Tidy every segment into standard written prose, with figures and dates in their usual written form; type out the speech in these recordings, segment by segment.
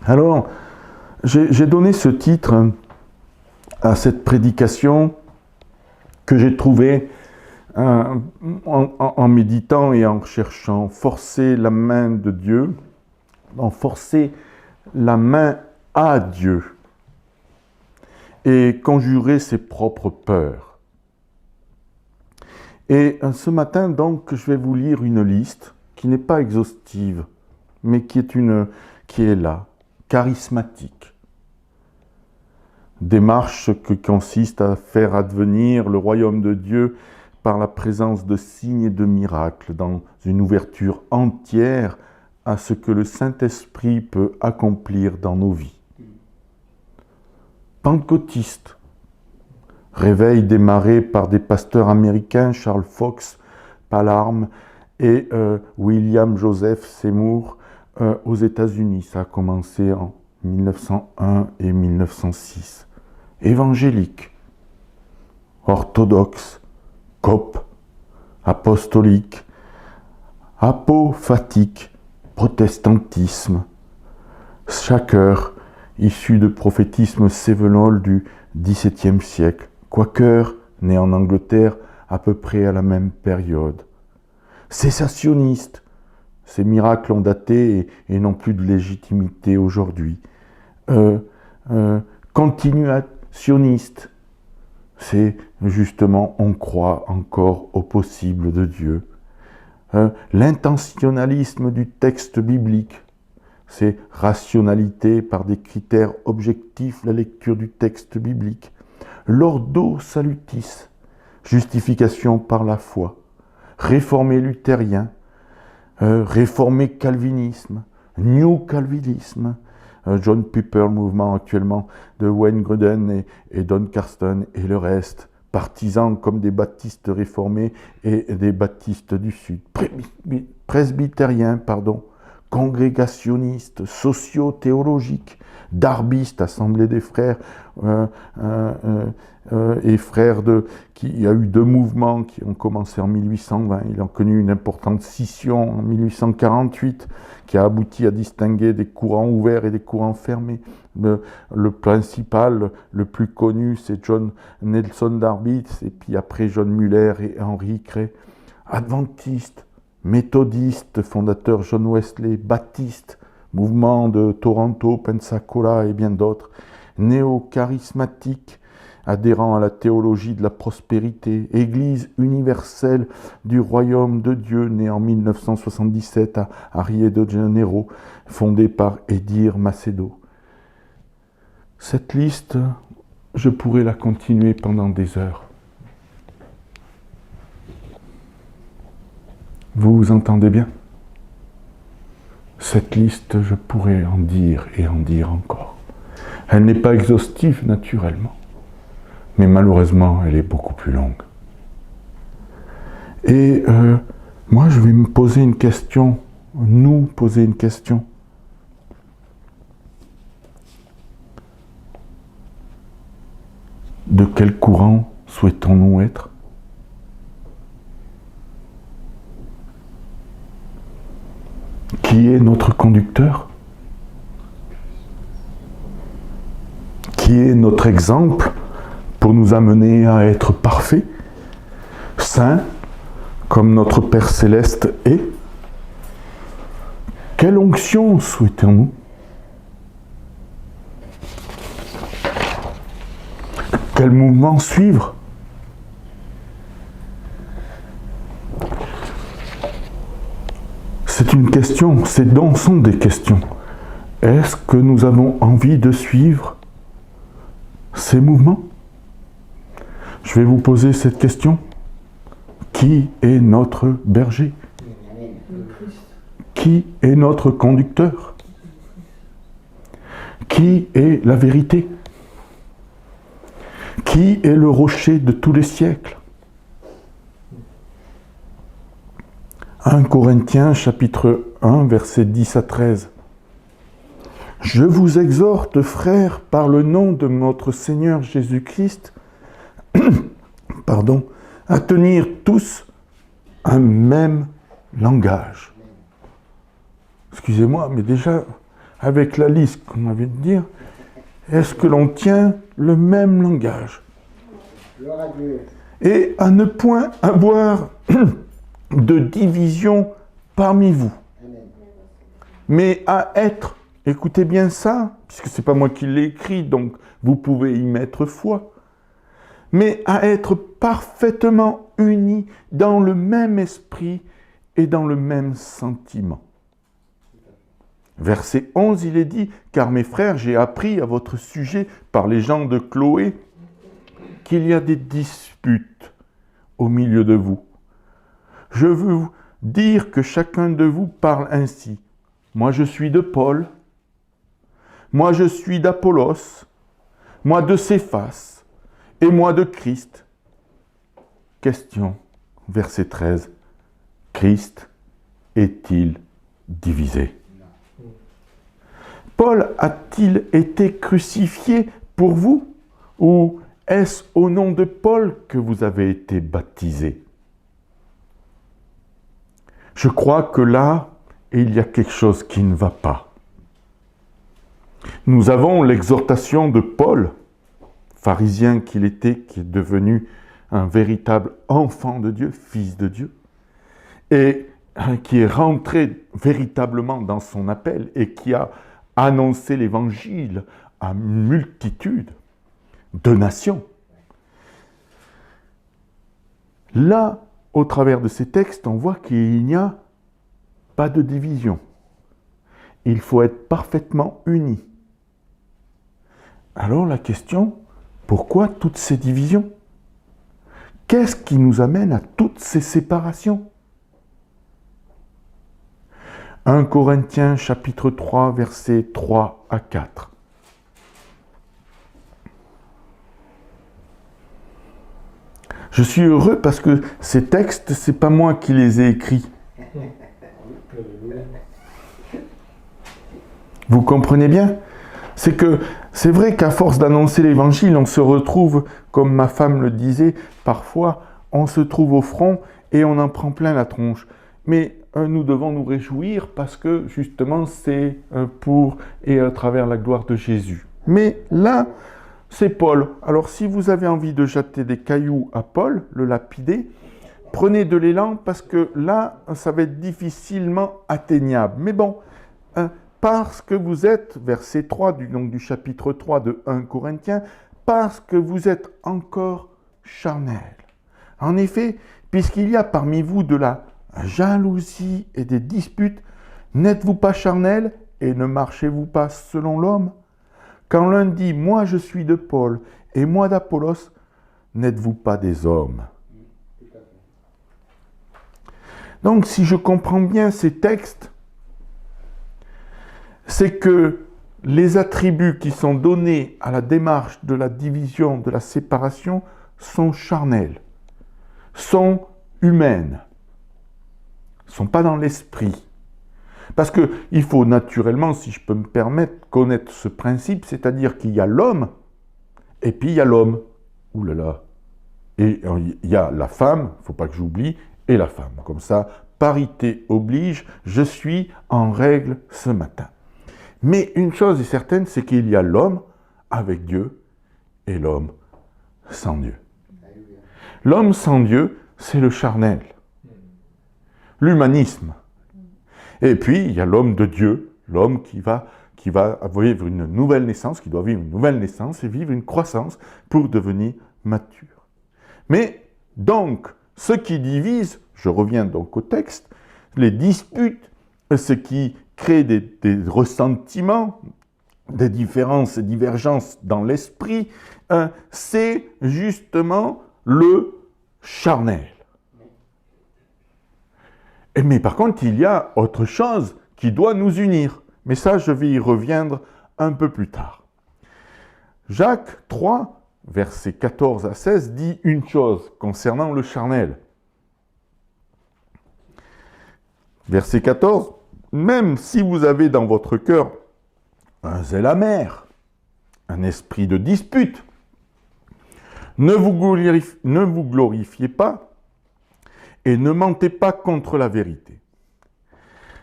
Alors, j'ai donné ce titre à cette prédication que j'ai trouvée en méditant et en cherchant forcer la main de Dieu, en forcer la main à Dieu et conjurer ses propres peurs. Et ce matin, donc, je vais vous lire une liste qui n'est pas exhaustive, mais qui est là, charismatique. Démarche qui consiste à faire advenir le royaume de Dieu par la présence de signes et de miracles, dans une ouverture entière à ce que le Saint-Esprit peut accomplir dans nos vies. Pentecôtiste, réveil démarré par des pasteurs américains, Charles Fox, Palarme et William Joseph Seymour aux États-Unis. Ça a commencé en 1901 et 1906. Évangélique, orthodoxe, cope, apostolique, apophatique, protestantisme, Shaker, issu de prophétisme sévenol du XVIIe siècle, Quaker, né en Angleterre à peu près à la même période, cessationniste, ces miracles ont daté et n'ont plus de légitimité aujourd'hui, continuationniste, c'est justement on croit encore au possible de Dieu. L'intentionnalisme du texte biblique, c'est rationalité par des critères objectifs, la lecture du texte biblique. L'ordo salutis, justification par la foi. Réformé luthérien, réformé calvinisme, new calvinisme, John Piper mouvement actuellement de Wayne Grudem et Don Carson et le reste, partisans comme des baptistes réformés et des baptistes du Sud, presbytériens, congrégationnistes, socio-théologiques, darbistes, assemblée des frères et frères il y a eu deux mouvements qui ont commencé en 1820, ils ont connu une importante scission en 1848 qui a abouti à distinguer des courants ouverts et des courants fermés. Le principal, le plus connu, c'est John Nelson Darby, et puis après John Muller et Henry Cray. Adventiste, méthodiste, fondateur John Wesley, baptiste, mouvement de Toronto, Pensacola et bien d'autres, néo-charismatique, adhérant à la théologie de la prospérité, Église universelle du royaume de Dieu, née en 1977 à Rio de Janeiro, fondée par Edir Macedo. Cette liste, je pourrais la continuer pendant des heures. Vous entendez bien? Cette liste, je pourrais en dire et en dire encore. Elle n'est pas exhaustive, naturellement. Mais malheureusement, elle est beaucoup plus longue. Et moi, je vais me poser une question, nous poser une question. De quel courant souhaitons-nous être ? Qui est notre conducteur ? Qui est notre exemple pour nous amener à être parfaits, saints, comme notre Père Céleste est? Quelle onction souhaitons-nous? Quel mouvement suivre? C'est une question, ces dons sont des questions. Est-ce que nous avons envie de suivre ces mouvements? Je vais vous poser cette question. Qui est notre berger? Qui est notre conducteur? Qui est la vérité? Qui est le rocher de tous les siècles? 1 Corinthiens chapitre 1 versets 10 à 13. Je vous exhorte, frères, par le nom de notre Seigneur Jésus-Christ, à tenir tous un même langage. Excusez-moi, mais déjà, avec la liste qu'on avait de dire, est-ce que l'on tient le même langage? Gloire à Dieu. Et à ne point avoir de division parmi vous, Amen. mais à être, écoutez bien ça, puisque ce n'est pas moi qui l'ai écrit, donc vous pouvez y mettre foi, mais à être parfaitement unis dans le même esprit et dans le même sentiment. Verset 11, il est dit, « Car mes frères, j'ai appris à votre sujet par les gens de Chloé qu'il y a des disputes au milieu de vous. Je veux vous dire que chacun de vous parle ainsi. Moi je suis de Paul, moi je suis d'Apollos, moi de Céphas, et moi de Christ. » Question, verset 13. Christ est-il divisé? Paul a-t-il été crucifié pour vous? Ou est-ce au nom de Paul que vous avez été baptisés? Je crois que là, il y a quelque chose qui ne va pas. Nous avons l'exhortation de Paul, pharisien qu'il était, qui est devenu un véritable enfant de Dieu, fils de Dieu, et qui est rentré véritablement dans son appel et qui a annoncé l'évangile à une multitude de nations. Là, au travers de ces textes, on voit qu'il n'y a pas de division. Il faut être parfaitement unis. Alors la question, pourquoi toutes ces divisions? Qu'est-ce qui nous amène à toutes ces séparations? 1 Corinthiens chapitre 3, versets 3 à 4. Je suis heureux parce que ces textes, ce n'est pas moi qui les ai écrits. Vous comprenez bien? C'est vrai qu'à force d'annoncer l'évangile, on se retrouve, comme ma femme le disait, parfois, on se trouve au front et on en prend plein la tronche. Mais nous devons nous réjouir parce que justement c'est pour et à travers la gloire de Jésus. Mais là, c'est Paul. Alors si vous avez envie de jeter des cailloux à Paul, le lapider, prenez de l'élan parce que là, ça va être difficilement atteignable. Mais bon, parce que vous êtes, verset 3 du chapitre 3 de 1 Corinthiens, parce que vous êtes encore charnel. En effet, puisqu'il y a parmi vous de la jalousie et des disputes, n'êtes-vous pas charnel et ne marchez-vous pas selon l'homme? Quand l'un dit « moi je suis de Paul et moi d'Apollos », n'êtes-vous pas des hommes? Donc si je comprends bien ces textes, c'est que les attributs qui sont donnés à la démarche de la division, de la séparation, sont charnels, sont humaines, ne sont pas dans l'esprit. Parce qu'il faut naturellement, si je peux me permettre, connaître ce principe, c'est-à-dire qu'il y a l'homme, et puis il y a l'homme. Ouh là là. Et il y a la femme, il ne faut pas que j'oublie, et la femme. Comme ça, parité oblige, je suis en règle ce matin. Mais une chose est certaine, c'est qu'il y a l'homme avec Dieu et l'homme sans Dieu. L'homme sans Dieu, c'est le charnel, l'humanisme. Et puis, il y a l'homme de Dieu, l'homme qui va vivre une nouvelle naissance, qui doit vivre une nouvelle naissance et vivre une croissance pour devenir mature. Mais, donc, ce qui divise, je reviens donc au texte, les disputes, ce qui crée des ressentiments, des différences et divergences dans l'esprit, c'est justement le charnel. Mais par contre, il y a autre chose qui doit nous unir. Mais ça, je vais y reviendre un peu plus tard. Jacques 3, versets 14 à 16, dit une chose concernant le charnel. Verset 14, « Même si vous avez dans votre cœur un zèle amer, un esprit de dispute, ne vous glorifiez pas et ne mentez pas contre la vérité.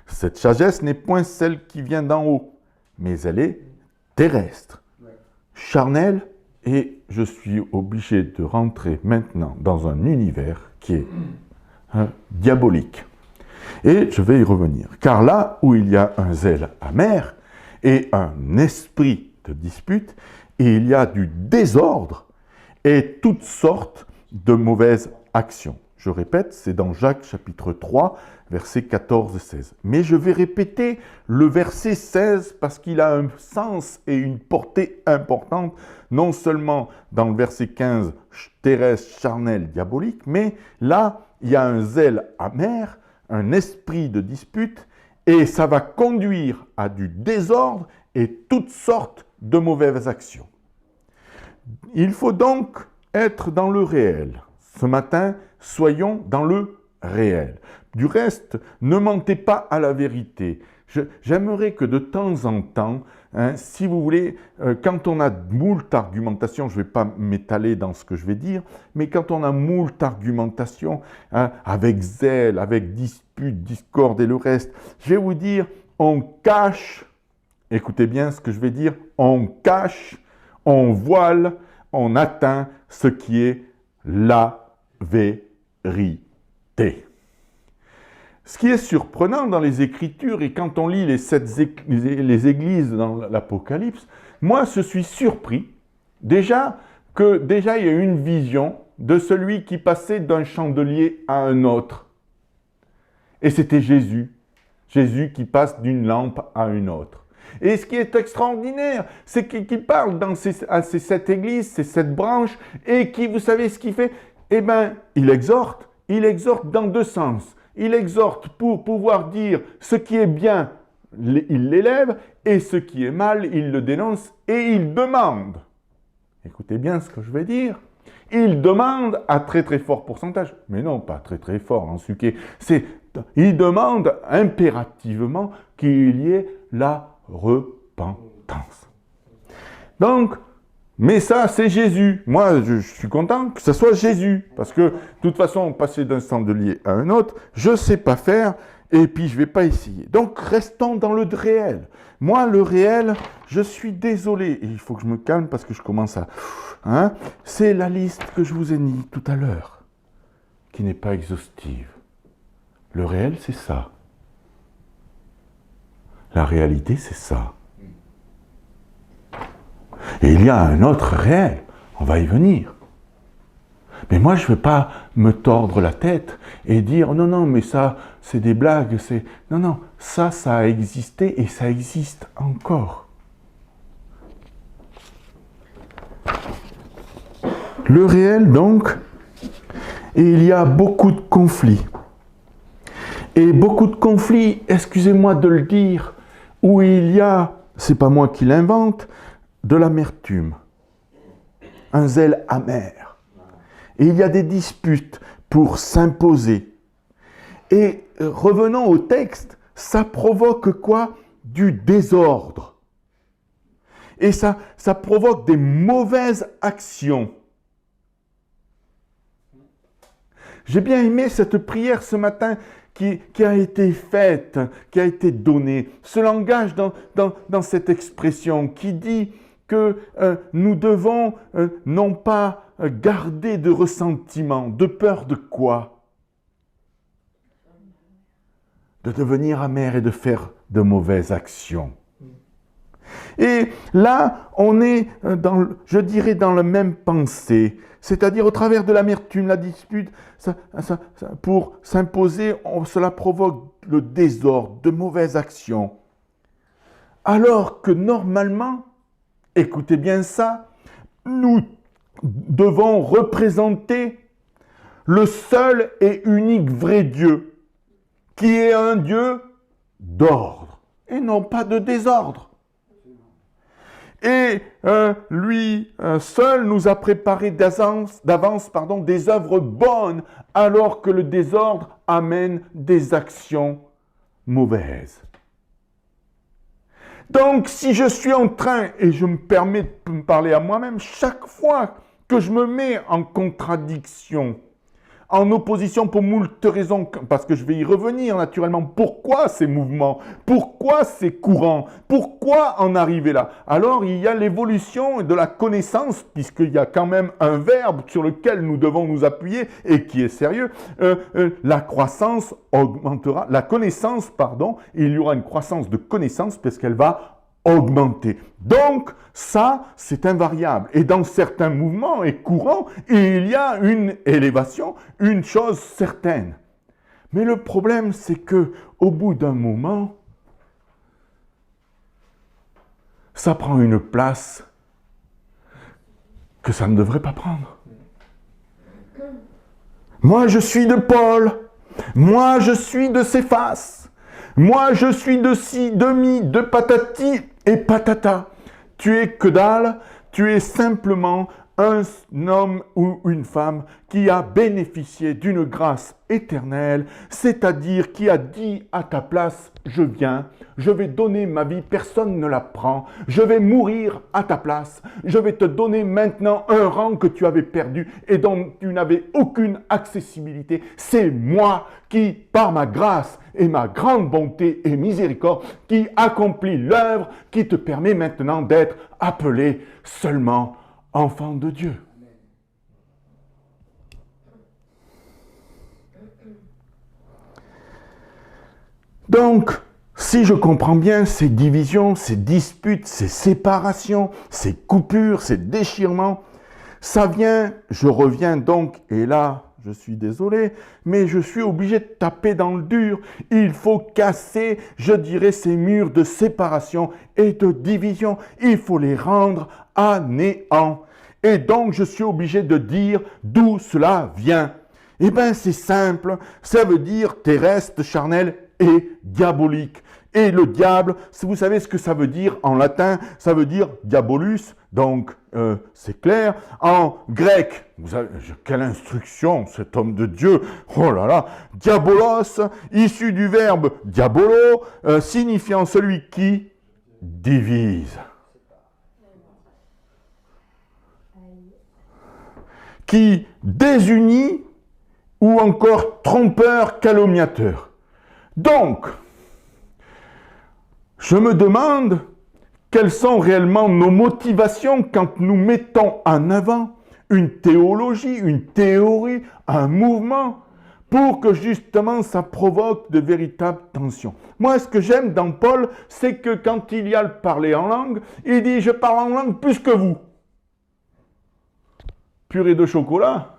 Cette sagesse n'est point celle qui vient d'en haut, mais elle est terrestre, charnelle, et je suis obligé de rentrer maintenant dans un univers qui est diabolique. Et je vais y revenir. Car là où il y a un zèle amer et un esprit de dispute, et il y a du désordre et toutes sortes de mauvaises actions. Je répète, c'est dans Jacques chapitre 3, versets 14 et 16. Mais je vais répéter le verset 16 parce qu'il a un sens et une portée importante, non seulement dans le verset 15, terrestre, charnel, diabolique, mais là, il y a un zèle amer, un esprit de dispute, et ça va conduire à du désordre et toutes sortes de mauvaises actions. Il faut donc être dans le réel. Ce matin, soyons dans le réel. Du reste, ne mentez pas à la vérité. J'aimerais que de temps en temps, si vous voulez, quand on a moult argumentations, je ne vais pas m'étaler dans ce que je vais dire, mais quand on a moult argumentations, avec zèle, avec dispute, discorde et le reste, je vais vous dire, on cache, écoutez bien ce que je vais dire, on cache, on voile, on atteint ce qui est la vérité. Ce qui est surprenant dans les Écritures, et quand on lit les églises dans l'Apocalypse, moi je suis surpris déjà il y a une vision de celui qui passait d'un chandelier à un autre. Et c'était Jésus. Jésus qui passe d'une lampe à une autre. Et ce qui est extraordinaire, c'est qu'il parle à ces 7 églises, ces 7 branches, et qui, vous savez ce qu'il fait? Eh bien, il exhorte dans 2 sens. Il exhorte pour pouvoir dire ce qui est bien, il l'élève, et ce qui est mal, il le dénonce, et il demande. Écoutez bien ce que je vais dire. Il demande à très très fort pourcentage, mais non, pas très très fort en suquet, il demande impérativement qu'il y ait la repentance. Donc, mais ça, c'est Jésus. Moi, je suis content que ce soit Jésus. Parce que, de toute façon, passer d'un chandelier à un autre, je ne sais pas faire, et puis je ne vais pas essayer. Donc, restons dans le réel. Moi, le réel, je suis désolé, et il faut que je me calme parce que je commence à... c'est la liste que je vous ai dit tout à l'heure, qui n'est pas exhaustive. Le réel, c'est ça. La réalité, c'est ça. Et il y a un autre réel, on va y venir. Mais moi, je ne vais pas me tordre la tête et dire « Non, non, mais ça, c'est des blagues. » Non, non, ça a existé et ça existe encore. Le réel, donc, et il y a beaucoup de conflits. Et beaucoup de conflits, excusez-moi de le dire, où il y a, c'est pas moi qui l'invente, de l'amertume, un zèle amer. Et il y a des disputes pour s'imposer. Et revenons au texte, ça provoque quoi? Du désordre. Et ça provoque des mauvaises actions. J'ai bien aimé cette prière ce matin qui a été faite, qui a été donnée. Ce langage dans cette expression qui dit que nous devons non pas garder de ressentiment, de peur de quoi? De devenir amer et de faire de mauvaises actions. Et là, on est, je dirais, dans la même pensée. C'est-à-dire, au travers de l'amertume, la dispute, pour s'imposer, cela provoque le désordre, de mauvaises actions. Alors que normalement, écoutez bien ça, nous devons représenter le seul et unique vrai Dieu, qui est un Dieu d'ordre, et non pas de désordre. Et lui seul nous a préparé d'avance des œuvres bonnes, alors que le désordre amène des actions mauvaises. Donc, si je suis en train, et je me permets de me parler à moi-même, chaque fois que je me mets en contradiction en opposition pour moult raisons, parce que je vais y revenir naturellement. Pourquoi ces mouvements? Pourquoi ces courants? Pourquoi en arriver là? Alors il y a l'évolution de la connaissance, puisqu'il y a quand même un verbe sur lequel nous devons nous appuyer et qui est sérieux. La croissance augmentera, la connaissance, pardon, il y aura une croissance de connaissance parce qu'elle va augmenter. Donc, ça, c'est invariable. Et dans certains mouvements et courants, il y a une élévation, une chose certaine. Mais le problème, c'est que au bout d'un moment, ça prend une place que ça ne devrait pas prendre. Moi, je suis de Paul. Moi, je suis de Céphas. Moi, je suis de ci, de mi, de patati et patata. Tu es que dalle, tu es simplement un homme ou une femme qui a bénéficié d'une grâce éternelle, c'est-à-dire qui a dit à ta place, je viens, je vais donner ma vie, personne ne la prend, je vais mourir à ta place, je vais te donner maintenant un rang que tu avais perdu et dont tu n'avais aucune accessibilité. C'est moi qui, par ma grâce et ma grande bonté et miséricorde, qui accomplit l'œuvre qui te permet maintenant d'être appelé seulement enfant de Dieu. Donc, si je comprends bien ces divisions, ces disputes, ces séparations, ces coupures, ces déchirements, ça vient, je reviens donc, et là, je suis désolé, mais je suis obligé de taper dans le dur. Il faut casser, je dirais, ces murs de séparation et de division. Il faut les rendre à néant. Et donc, je suis obligé de dire d'où cela vient. Eh bien, c'est simple. Ça veut dire terrestre, charnel et diabolique. Et le diable, vous savez ce que ça veut dire en latin? Ça veut dire diabolus, donc c'est clair. En grec, vous savez, quelle instruction, cet homme de Dieu. Oh là là, diabolos, issu du verbe diabolo, signifiant celui qui divise. Qui désunit ou encore trompeur, calomniateur. Donc, je me demande quelles sont réellement nos motivations quand nous mettons en avant une théologie, une théorie, un mouvement, pour que justement ça provoque de véritables tensions. Moi, ce que j'aime dans Paul, c'est que quand il y a le parler en langue, il dit « je parle en langue plus que vous ». Purée de chocolat.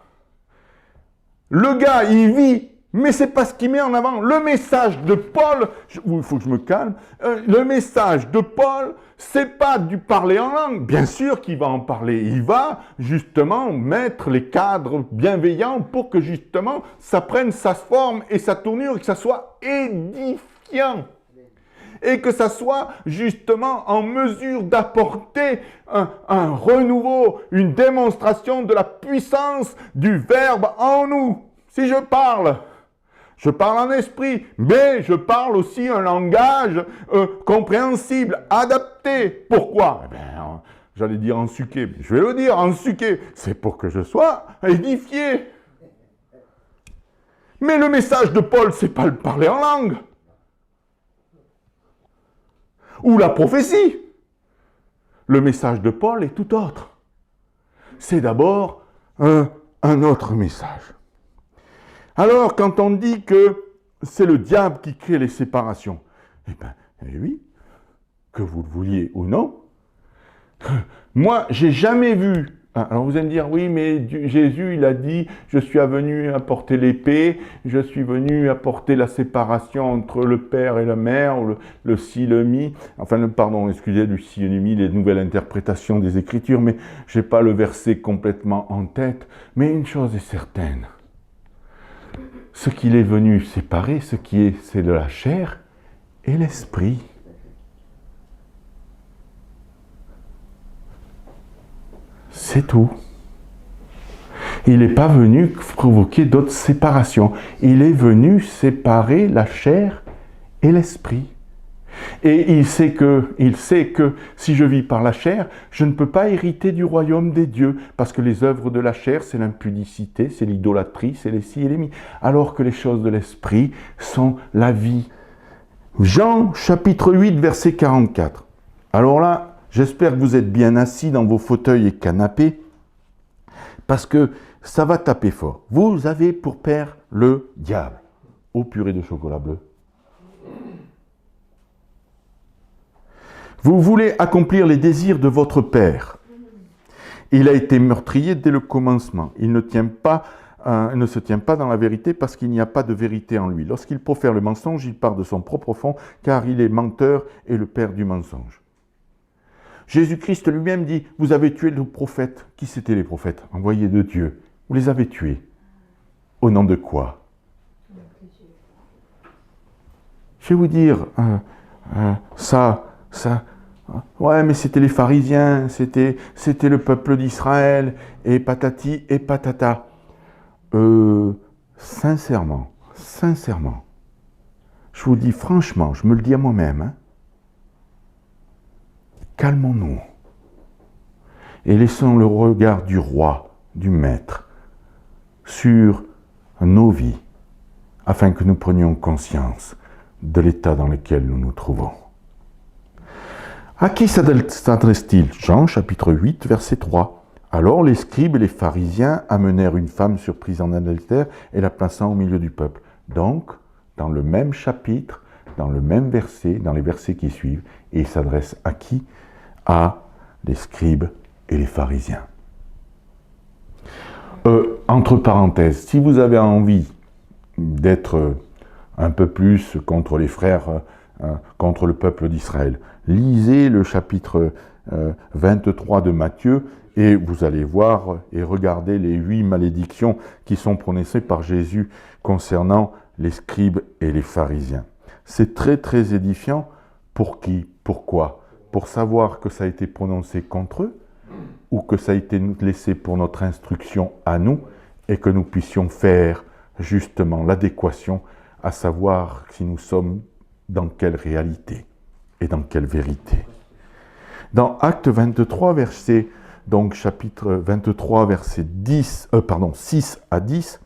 Le gars, il vit, mais c'est pas ce qu'il met en avant. Le message de Paul, il faut que je me calme, le message de Paul, c'est pas du parler en langue. Bien sûr qu'il va en parler. Il va justement mettre les cadres bienveillants pour que justement ça prenne sa forme et sa tournure et que ça soit édifiant. Et que ça soit justement en mesure d'apporter un renouveau, une démonstration de la puissance du Verbe en nous. Si je parle en esprit, mais je parle aussi un langage compréhensible, adapté. Pourquoi? Eh bien, j'allais dire en suqué, je vais le dire en suqué, c'est pour que je sois édifié. Mais le message de Paul, c'est pas le parler en langue. Ou la prophétie. Le message de Paul est tout autre. C'est d'abord un autre message. Alors, quand on dit que c'est le diable qui crée les séparations, eh bien, oui, que vous le vouliez ou non, moi, j'ai jamais vu. Alors vous allez me dire, oui, mais Jésus, il a dit, je suis venu apporter l'épée, je suis venu apporter la séparation entre le père et la mère, ou le si, le mi, enfin, pardon, excusez, du si et du mi, les nouvelles interprétations des Écritures, mais je n'ai pas le verset complètement en tête. Mais une chose est certaine, ce qu'il est venu séparer, c'est de la chair et l'esprit. C'est tout. Il n'est pas venu provoquer d'autres séparations. Il est venu séparer la chair et l'esprit. Et il sait que si je vis par la chair, je ne peux pas hériter du royaume des dieux, parce que les œuvres de la chair, c'est l'impudicité, c'est l'idolâtrie, c'est les ci et les mi, alors que les choses de l'esprit sont la vie. Jean chapitre 8, verset 44. Alors là, j'espère que vous êtes bien assis dans vos fauteuils et canapés, parce que ça va taper fort. Vous avez pour père le diable. Ô purée de chocolat bleu. Vous voulez accomplir les désirs de votre père. Il a été meurtrier dès le commencement. Il ne se tient pas dans la vérité parce qu'il n'y a pas de vérité en lui. Lorsqu'il profère le mensonge, il part de son propre fond, car il est menteur et le père du mensonge. Jésus-Christ lui-même dit, vous avez tué le prophète. Qui c'étaient les prophètes envoyés de Dieu? Vous les avez tués. Au nom de quoi? Je vais vous dire, ouais, mais c'était les pharisiens, c'était le peuple d'Israël, et patati et patata. Sincèrement, je vous dis franchement, je me le dis à moi-même, hein, calmons-nous et laissons le regard du roi, du maître, sur nos vies, afin que nous prenions conscience de l'état dans lequel nous nous trouvons. À qui s'adresse-t-il? Jean chapitre 8, verset 3. Alors les scribes et les pharisiens amenèrent une femme surprise en adultère et la plaçant au milieu du peuple. Donc, dans le même chapitre, dans le même verset, dans les versets qui suivent, et il s'adresse à qui? À les scribes et les pharisiens. Entre parenthèses, si vous avez envie d'être un peu plus contre les frères, contre le peuple d'Israël, lisez le chapitre 23 de Matthieu et vous allez voir et regarder les 8 malédictions qui sont prononcées par Jésus concernant les scribes et les pharisiens. C'est très très édifiant. Pour qui? Pourquoi? Pour savoir que ça a été prononcé contre eux ou que ça a été laissé pour notre instruction à nous et que nous puissions faire justement l'adéquation, à savoir si nous sommes dans quelle réalité et dans quelle vérité. Dans Acte 23, chapitre 23, verset 6 à 10,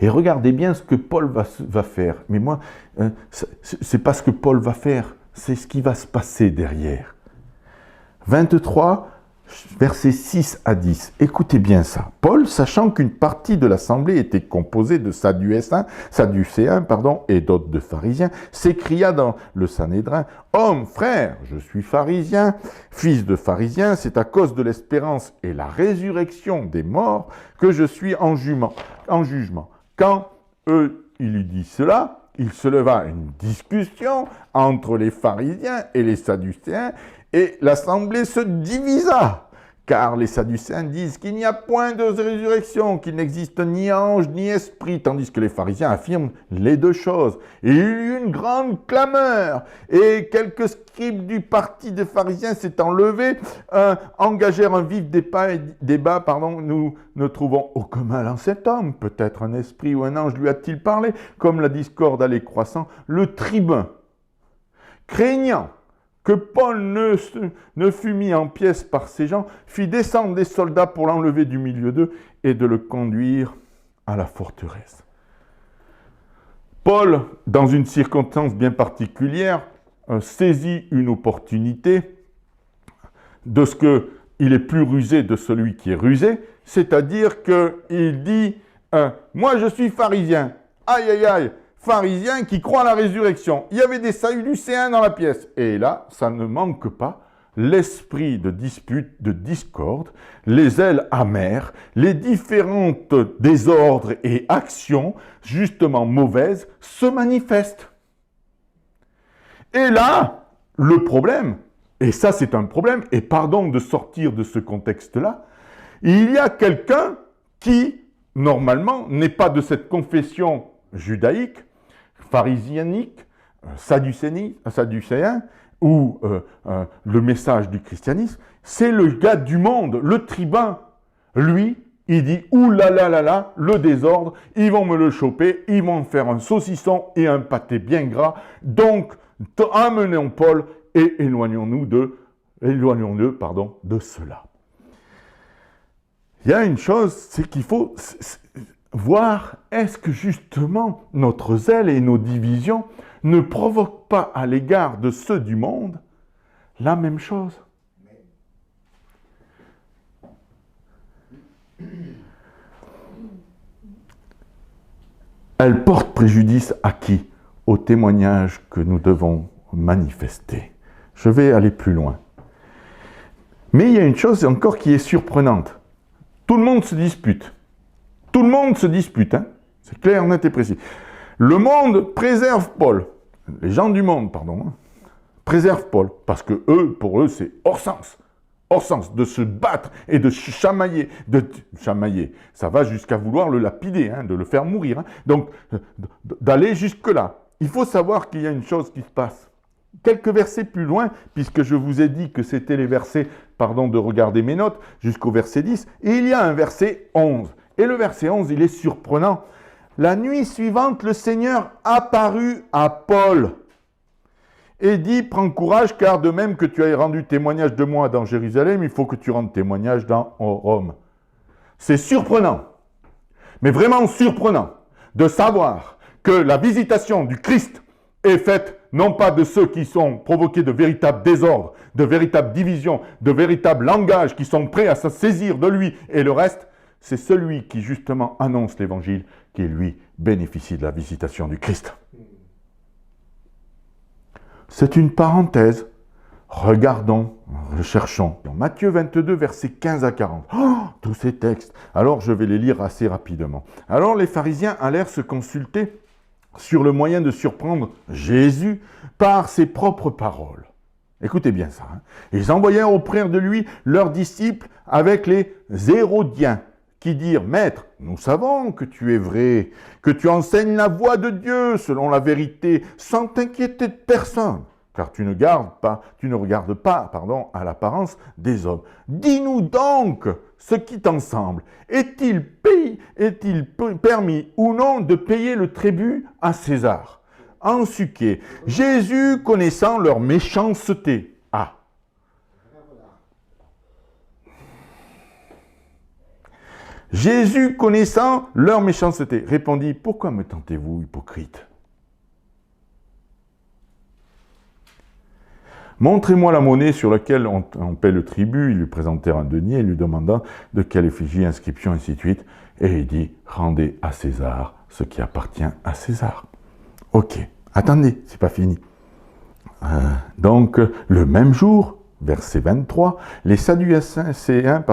et regardez bien ce que Paul va faire. Mais moi, c'est pas ce que Paul va faire, c'est ce qui va se passer derrière. 23, versets 6 à 10. Écoutez bien ça. Paul, sachant qu'une partie de l'assemblée était composée de sadducéens, et d'autres de pharisiens, s'écria dans le Sanhédrin, « Homme, frère, je suis pharisien, fils de pharisien, c'est à cause de l'espérance et la résurrection des morts que je suis en jugement. » Quand il lui dit cela, il se leva une discussion entre les pharisiens et les sadducéens, et l'assemblée se divisa, car les sadducéens disent qu'il n'y a point de résurrection, qu'il n'existe ni ange ni esprit, tandis que les pharisiens affirment les deux choses. Et il y eut une grande clameur, et quelques scribes du parti des pharisiens s'étant levés, engagèrent un vif débat, nous ne trouvons aucun mal en cet homme, peut-être un esprit ou un ange lui a-t-il parlé, comme la discorde allait croissant, le tribun, craignant que Paul ne fût mis en pièces par ces gens, fit descendre des soldats pour l'enlever du milieu d'eux et de le conduire à la forteresse. Paul, dans une circonstance bien particulière, saisit une opportunité de ce qu'il est plus rusé de celui qui est rusé, c'est-à-dire qu'il dit « Moi je suis pharisien, aïe aïe aïe !» Pharisiens qui croient à la résurrection. Il y avait des sadducéens dans la pièce. Et là, ça ne manque pas l'esprit de dispute, de discorde, les ailes amères, les différentes désordres et actions, justement mauvaises, se manifestent. Et là, le problème, et ça c'est un problème, et pardon de sortir de ce contexte-là, il y a quelqu'un qui, normalement, n'est pas de cette confession judaïque, pharisianique, sadducéen, ou le message du christianisme, c'est le gars du monde, le tribun. Lui, il dit, ouh là là là là, le désordre, ils vont me le choper, ils vont faire un saucisson et un pâté bien gras, donc amenons Paul et éloignons-nous de cela. Il y a une chose, c'est qu'il faut voir, est-ce que justement notre zèle et nos divisions ne provoquent pas à l'égard de ceux du monde la même chose? Elle porte préjudice à qui? Au témoignage que nous devons manifester. Je vais aller plus loin. Mais il y a une chose encore qui est surprenante. Tout le monde se dispute. Tout le monde se dispute, hein? C'est clair, net et précis. Le monde préserve Paul. Les gens du monde, pardon, hein, préservent Paul. Parce que pour eux, c'est hors sens. Hors sens, de se battre et de chamailler. Chamailler, ça va jusqu'à vouloir le lapider, hein, de le faire mourir. Hein. Donc, d'aller jusque-là. Il faut savoir qu'il y a une chose qui se passe. Quelques versets plus loin, puisque je vous ai dit que c'était les versets, de regarder mes notes, jusqu'au verset 10, et il y a un verset 11. Et le verset 11, il est surprenant. La nuit suivante, le Seigneur apparut à Paul et dit, prends courage, car de même que tu as rendu témoignage de moi dans Jérusalem, il faut que tu rendes témoignage dans Rome. C'est surprenant, mais vraiment surprenant, de savoir que la visitation du Christ est faite non pas de ceux qui sont provoqués de véritables désordres, de véritables divisions, de véritables langages qui sont prêts à se saisir de lui et le reste, c'est celui qui justement annonce l'évangile qui, lui, bénéficie de la visitation du Christ. C'est une parenthèse. Regardons, recherchons. Dans Matthieu 22, versets 15 à 40. Oh, tous ces textes. Alors, je vais les lire assez rapidement. Alors, les pharisiens allèrent se consulter sur le moyen de surprendre Jésus par ses propres paroles. Écoutez bien ça. Hein. Ils envoyèrent auprès de lui leurs disciples avec les Hérodiens, qui dirent, « Maître, nous savons que tu es vrai, que tu enseignes la voie de Dieu selon la vérité, sans t'inquiéter de personne, car tu ne regardes pas à l'apparence des hommes. Dis-nous donc ce qui t'ensemble. Est-il permis ou non de payer le tribut à César ?» En Suquet, Jésus connaissant leur méchanceté. Ah. Jésus connaissant leur méchanceté, répondit, « Pourquoi me tentez-vous, hypocrite? Montrez-moi la monnaie sur laquelle on paie le tribut. » Ils lui présentèrent un denier et lui demandant de quelle effigie, inscription, ainsi de suite. Et il dit, « Rendez à César ce qui appartient à César. » Ok, attendez, c'est pas fini. Donc, le même jour, verset 23, les Sadducéens,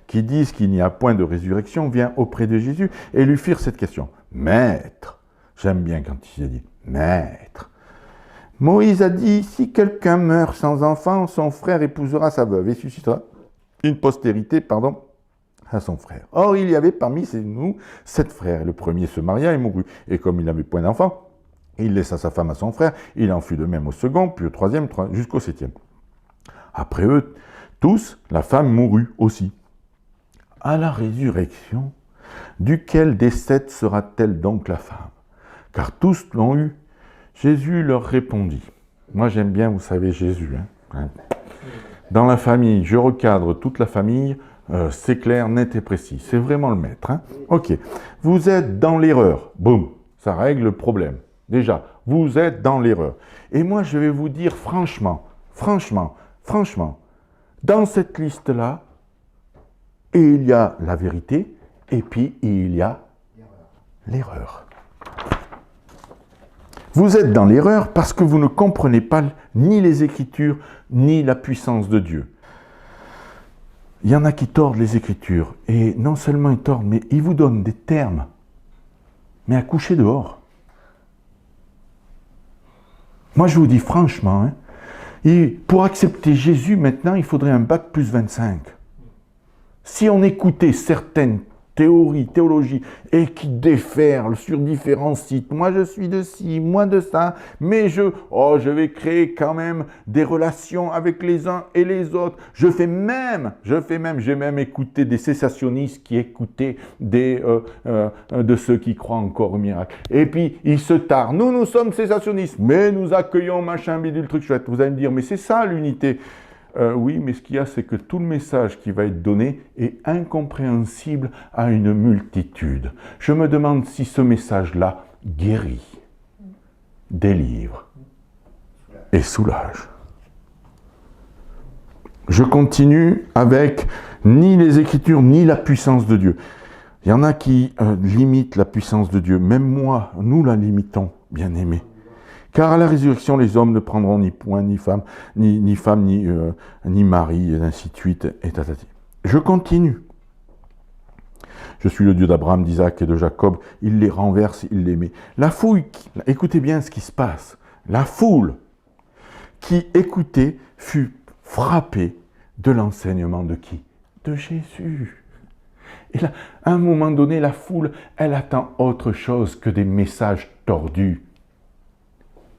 qui disent qu'il n'y a point de résurrection, viennent auprès de Jésus et lui firent cette question. « Maître », j'aime bien quand il a dit « Maître », Moïse a dit, si quelqu'un meurt sans enfant, son frère épousera sa veuve et suscitera une postérité, à son frère. Or, il y avait parmi nous 7 frères. Le premier se maria et mourut. Et comme il n'avait point d'enfant, il laissa sa femme à son frère. Il en fut de même au second, puis au troisième, jusqu'au 7e. Après eux, tous, la femme mourut aussi. À la résurrection, duquel des 7 sera-t-elle donc la femme? Car tous l'ont eu. Jésus leur répondit. Moi, j'aime bien, vous savez, Jésus. Hein. Dans la famille, je recadre toute la famille, c'est clair, net et précis. C'est vraiment le maître. Hein. Ok. Vous êtes dans l'erreur. Boum. Ça règle le problème. Déjà, vous êtes dans l'erreur. Et moi, je vais vous dire franchement, dans cette liste-là, il y a la vérité, et puis il y a l'erreur. Vous êtes dans l'erreur parce que vous ne comprenez pas ni les Écritures, ni la puissance de Dieu. Il y en a qui tordent les Écritures, et non seulement ils tordent, mais ils vous donnent des termes, mais à coucher dehors. Moi, je vous dis franchement, hein, et pour accepter Jésus, maintenant, il faudrait un bac plus 25. Si on écoutait certaines théologie, et qui déferlent sur différents sites. Moi, je suis de ci, moi de ça, mais je vais créer quand même des relations avec les uns et les autres. J'ai même écouté des cessationnistes qui écoutaient de ceux qui croient encore au miracle. Et puis, ils se tarent. Nous sommes cessationnistes, mais nous accueillons machin, bidule, truc chouette. Vous allez me dire, mais c'est ça l'unité. Oui, mais ce qu'il y a, c'est que tout le message qui va être donné est incompréhensible à une multitude. Je me demande si ce message-là guérit, délivre et soulage. Je continue avec ni les Écritures, ni la puissance de Dieu. Il y en a qui limitent la puissance de Dieu. Même moi, nous la limitons, bien-aimés. Car à la résurrection, les hommes ne prendront ni point, ni femme, ni mari, et ainsi de suite, et tatati. Je continue. Je suis le Dieu d'Abraham, d'Isaac et de Jacob. Il les renverse, il les met. La foule, écoutez bien ce qui se passe. La foule qui écoutait fut frappée de l'enseignement de qui? De Jésus. Et là, à un moment donné, la foule, elle attend autre chose que des messages tordus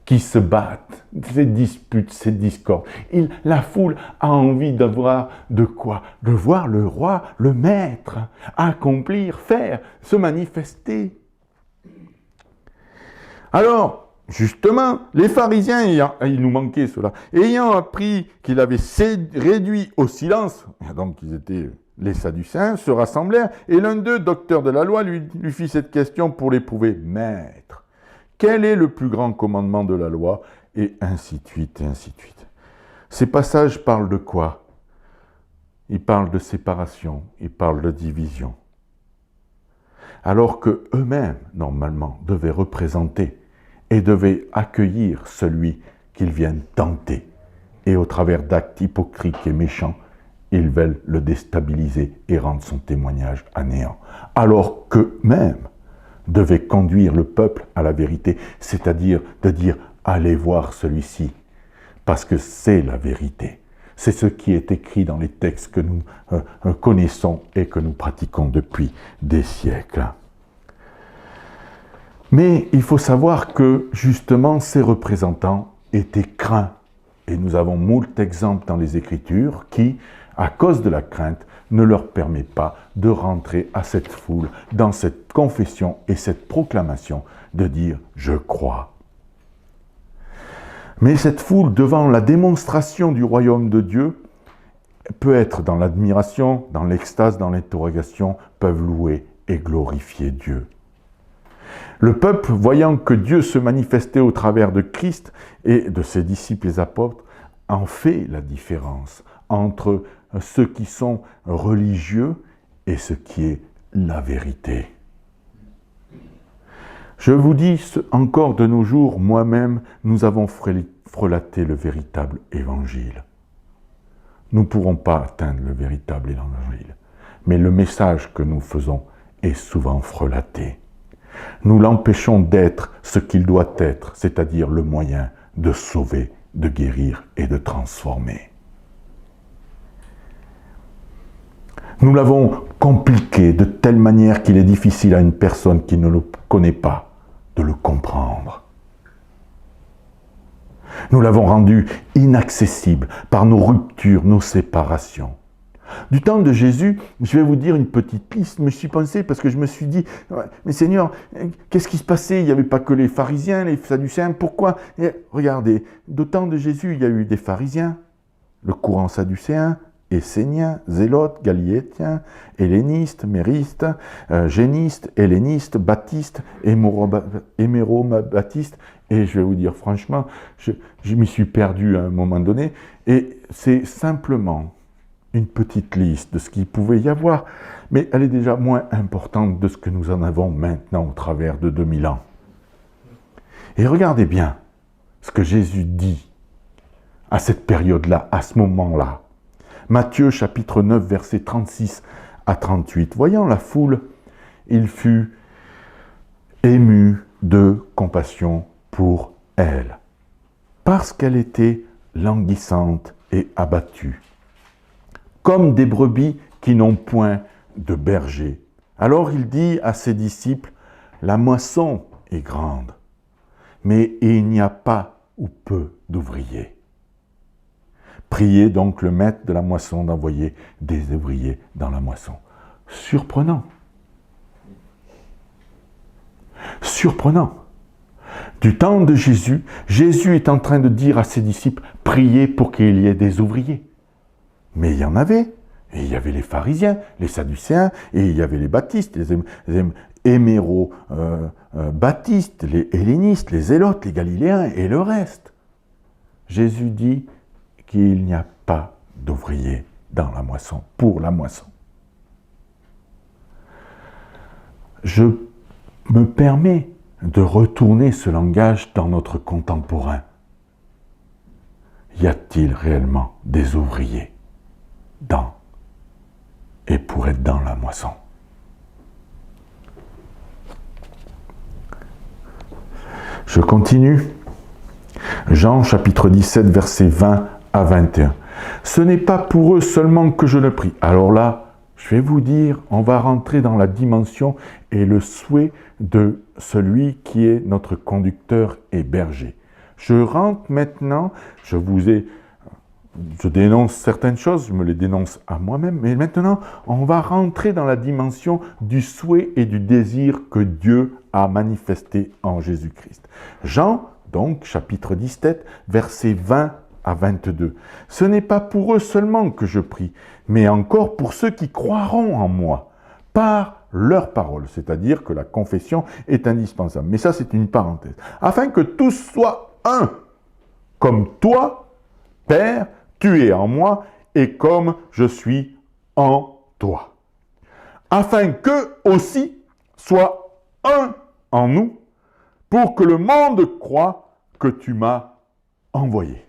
qui se battent, ces disputes, ces discordes. La foule a envie d'avoir de quoi? De voir le roi, le maître, accomplir, faire, se manifester. Alors, justement, les pharisiens, il nous manquait cela, ayant appris qu'il avait réduit au silence, donc ils étaient les Sadducéens, se rassemblèrent, et l'un d'eux, docteur de la loi, lui fit cette question pour l'éprouver. Maître, quel est le plus grand commandement de la loi? Et ainsi de suite, et ainsi de suite. Ces passages parlent de quoi? Ils parlent de séparation, ils parlent de division. Alors que eux-mêmes, normalement, devaient représenter et devaient accueillir celui qu'ils viennent tenter. Et au travers d'actes hypocrites et méchants, ils veulent le déstabiliser et rendre son témoignage à néant. Alors qu'eux-mêmes devaient conduire le peuple à la vérité, c'est-à-dire de dire « allez voir celui-ci », parce que c'est la vérité. C'est ce qui est écrit dans les textes que nous connaissons et que nous pratiquons depuis des siècles. Mais il faut savoir que, justement, ces représentants étaient craints. Et nous avons moult exemples dans les Écritures qui, à cause de la crainte, ne leur permet pas de rentrer à cette foule, dans cette confession et cette proclamation de dire « je crois ». Mais cette foule, devant la démonstration du royaume de Dieu, peut être dans l'admiration, dans l'extase, dans l'interrogation, peuvent louer et glorifier Dieu. Le peuple, voyant que Dieu se manifestait au travers de Christ et de ses disciples les apôtres, en fait la différence entre ceux qui sont religieux et ce qui est la vérité. Je vous dis encore de nos jours, moi-même, nous avons frelaté le véritable évangile. Nous ne pourrons pas atteindre le véritable évangile, mais le message que nous faisons est souvent frelaté. Nous l'empêchons d'être ce qu'il doit être, c'est-à-dire le moyen de sauver, de guérir et de transformer. Nous l'avons compliqué de telle manière qu'il est difficile à une personne qui ne le connaît pas de le comprendre. Nous l'avons rendu inaccessible par nos ruptures, nos séparations. Du temps de Jésus, je vais vous dire une petite liste, mais je suis pensé parce que je me suis dit, mais Seigneur, qu'est-ce qui se passait? Il n'y avait pas que les pharisiens, les sadducéens, pourquoi? Et regardez, du temps de Jésus, il y a eu des pharisiens, le courant sadducéen, esséniens, zélotes, galiléens, hellénistes, méristes, génistes, hellénistes, baptistes, héméro-baptistes, et je vais vous dire franchement, je m'y suis perdu à un moment donné, et c'est simplement une petite liste de ce qu'il pouvait y avoir, mais elle est déjà moins importante de ce que nous en avons maintenant au travers de 2000 ans. Et regardez bien ce que Jésus dit à cette période-là, à ce moment-là. Matthieu chapitre 9, versets 36 à 38. Voyant la foule, il fut ému de compassion pour elle, parce qu'elle était languissante et abattue, comme des brebis qui n'ont point de berger. Alors il dit à ses disciples, la moisson est grande, mais il n'y a pas ou peu d'ouvriers. Priez donc le maître de la moisson d'envoyer des ouvriers dans la moisson. Surprenant. Surprenant. Du temps de Jésus, Jésus est en train de dire à ses disciples, priez pour qu'il y ait des ouvriers. Mais il y en avait. Et il y avait les pharisiens, les sadducéens, et il y avait les baptistes, les héméro-baptistes, les hellénistes, les zélotes, les galiléens et le reste. Jésus dit qu'il n'y a pas d'ouvriers dans la moisson, pour la moisson. Je me permets de retourner ce langage dans notre contemporain. Y a-t-il réellement des ouvriers dans et pour être dans la moisson? Je continue. Jean chapitre 17, versets 20 à 21. Ce n'est pas pour eux seulement que je le prie. Alors là, je vais vous dire, on va rentrer dans la dimension et le souhait de celui qui est notre conducteur et berger. Je rentre maintenant, je dénonce certaines choses, je me les dénonce à moi-même, mais maintenant, on va rentrer dans la dimension du souhait et du désir que Dieu a manifesté en Jésus-Christ. Jean, donc, chapitre 17, versets 20 à 22. Ce n'est pas pour eux seulement que je prie, mais encore pour ceux qui croiront en moi, par leur parole, c'est-à-dire que la confession est indispensable. Mais ça, c'est une parenthèse. Afin que tous soient un, comme toi, Père, tu es en moi, et comme je suis en toi. Afin qu'eux aussi soient un en nous, pour que le monde croie que tu m'as envoyé.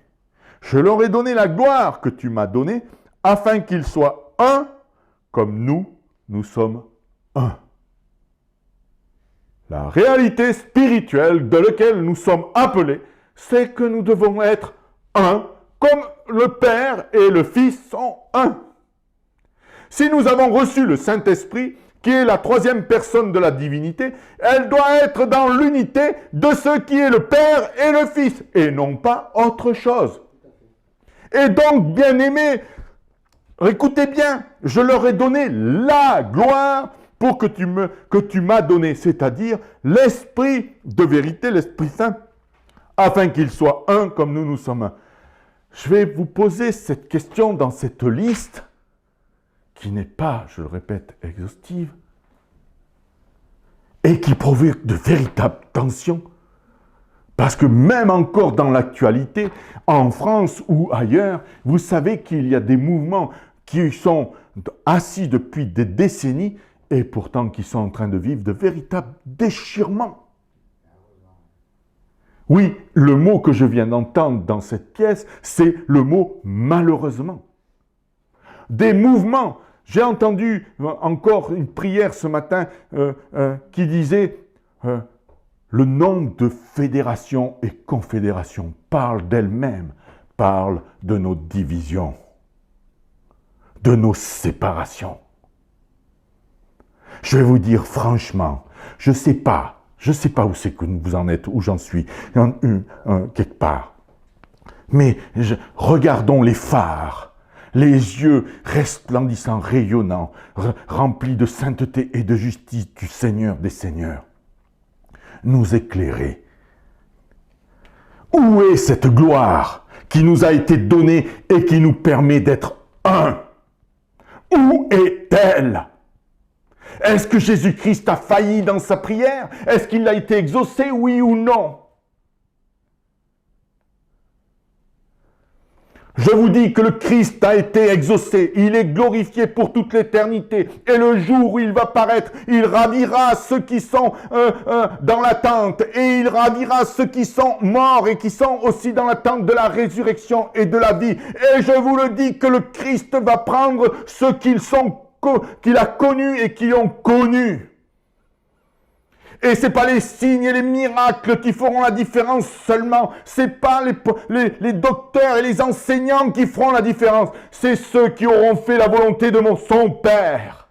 Je leur ai donné la gloire que tu m'as donnée, afin qu'ils soient un, comme nous sommes un. La réalité spirituelle de laquelle nous sommes appelés, c'est que nous devons être un, comme le Père et le Fils sont un. Si nous avons reçu le Saint-Esprit, qui est la troisième personne de la divinité, elle doit être dans l'unité de ce qui est le Père et le Fils, et non pas autre chose. Et donc, bien-aimés, écoutez bien, je leur ai donné la gloire pour que tu m'as donné, c'est-à-dire l'Esprit de vérité, l'Esprit Saint, afin qu'ils soient un comme nous sommes un. Je vais vous poser cette question dans cette liste, qui n'est pas, je le répète, exhaustive, et qui provoque de véritables tensions. Parce que même encore dans l'actualité, en France ou ailleurs, vous savez qu'il y a des mouvements qui sont assis depuis des décennies et pourtant qui sont en train de vivre de véritables déchirements. Oui, le mot que je viens d'entendre dans cette pièce, c'est le mot « malheureusement ». Des mouvements. J'ai entendu encore une prière ce matin qui disait le nombre de fédérations et confédérations parle d'elles-mêmes, parle de nos divisions, de nos séparations. Je vais vous dire franchement, je ne sais pas où c'est que vous en êtes, où j'en suis, quelque part. Mais regardons les phares. Les yeux resplendissants, rayonnants, remplis de sainteté et de justice du Seigneur des Seigneurs. Nous éclairer. Où est cette gloire qui nous a été donnée et qui nous permet d'être un? Où est-elle? Est-ce que Jésus-Christ a failli dans sa prière? Est-ce qu'il a été exaucé, oui ou non? Je vous dis que le Christ a été exaucé, il est glorifié pour toute l'éternité. Et le jour où il va paraître, il ravira ceux qui sont dans l'attente. Et il ravira ceux qui sont morts et qui sont aussi dans l'attente de la résurrection et de la vie. Et je vous le dis que le Christ va prendre ceux qu'il a connus et qui l'ont connu. Et ce n'est pas les signes et les miracles qui feront la différence seulement. Ce n'est pas les docteurs et les enseignants qui feront la différence. C'est ceux qui auront fait la volonté de son Père.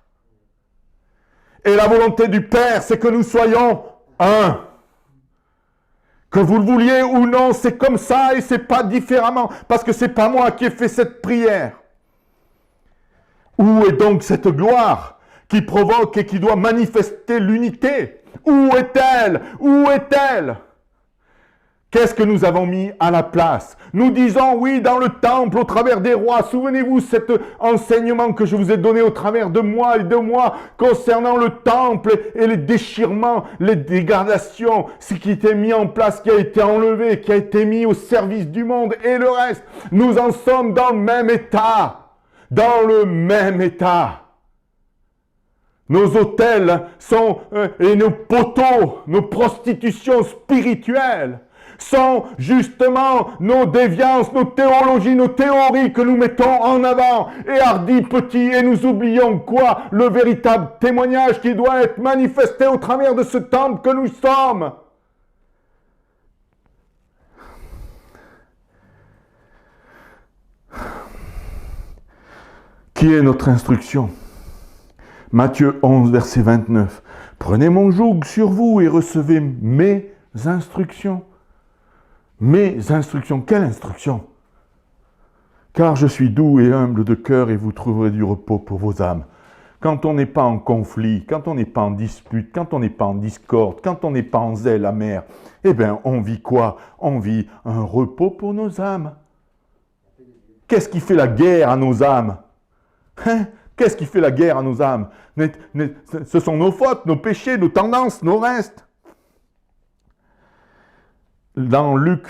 Et la volonté du Père, c'est que nous soyons un. Que vous le vouliez ou non, c'est comme ça et c'est pas différemment. Parce que c'est pas moi qui ai fait cette prière. Où est donc cette gloire qui provoque et qui doit manifester l'unité? Où est-elle? Où est-elle? Qu'est-ce que nous avons mis à la place? Nous disons oui dans le temple au travers des rois. Souvenez-vous cet enseignement que je vous ai donné au travers de moi et de moi concernant le temple et les déchirements, les dégradations, ce qui était mis en place, qui a été enlevé, qui a été mis au service du monde et le reste. Nous en sommes dans le même état. Dans le même état. Nos autels sont, et nos poteaux, nos prostitutions spirituelles sont justement nos déviances, nos théologies, nos théories que nous mettons en avant. Et hardis petits, et nous oublions quoi? Le véritable témoignage qui doit être manifesté au travers de ce temple que nous sommes. Qui est notre instruction? Matthieu 11, verset 29. Prenez mon joug sur vous et recevez mes instructions. Mes instructions. Quelle instruction? Car je suis doux et humble de cœur et vous trouverez du repos pour vos âmes. Quand on n'est pas en conflit, quand on n'est pas en dispute, quand on n'est pas en discorde, quand on n'est pas en zèle amer, eh bien, on vit quoi? On vit un repos pour nos âmes. Qu'est-ce qui fait la guerre à nos âmes? Qu'est-ce qui fait la guerre à nos âmes? Ce sont nos fautes, nos péchés, nos tendances, nos restes. Dans Luc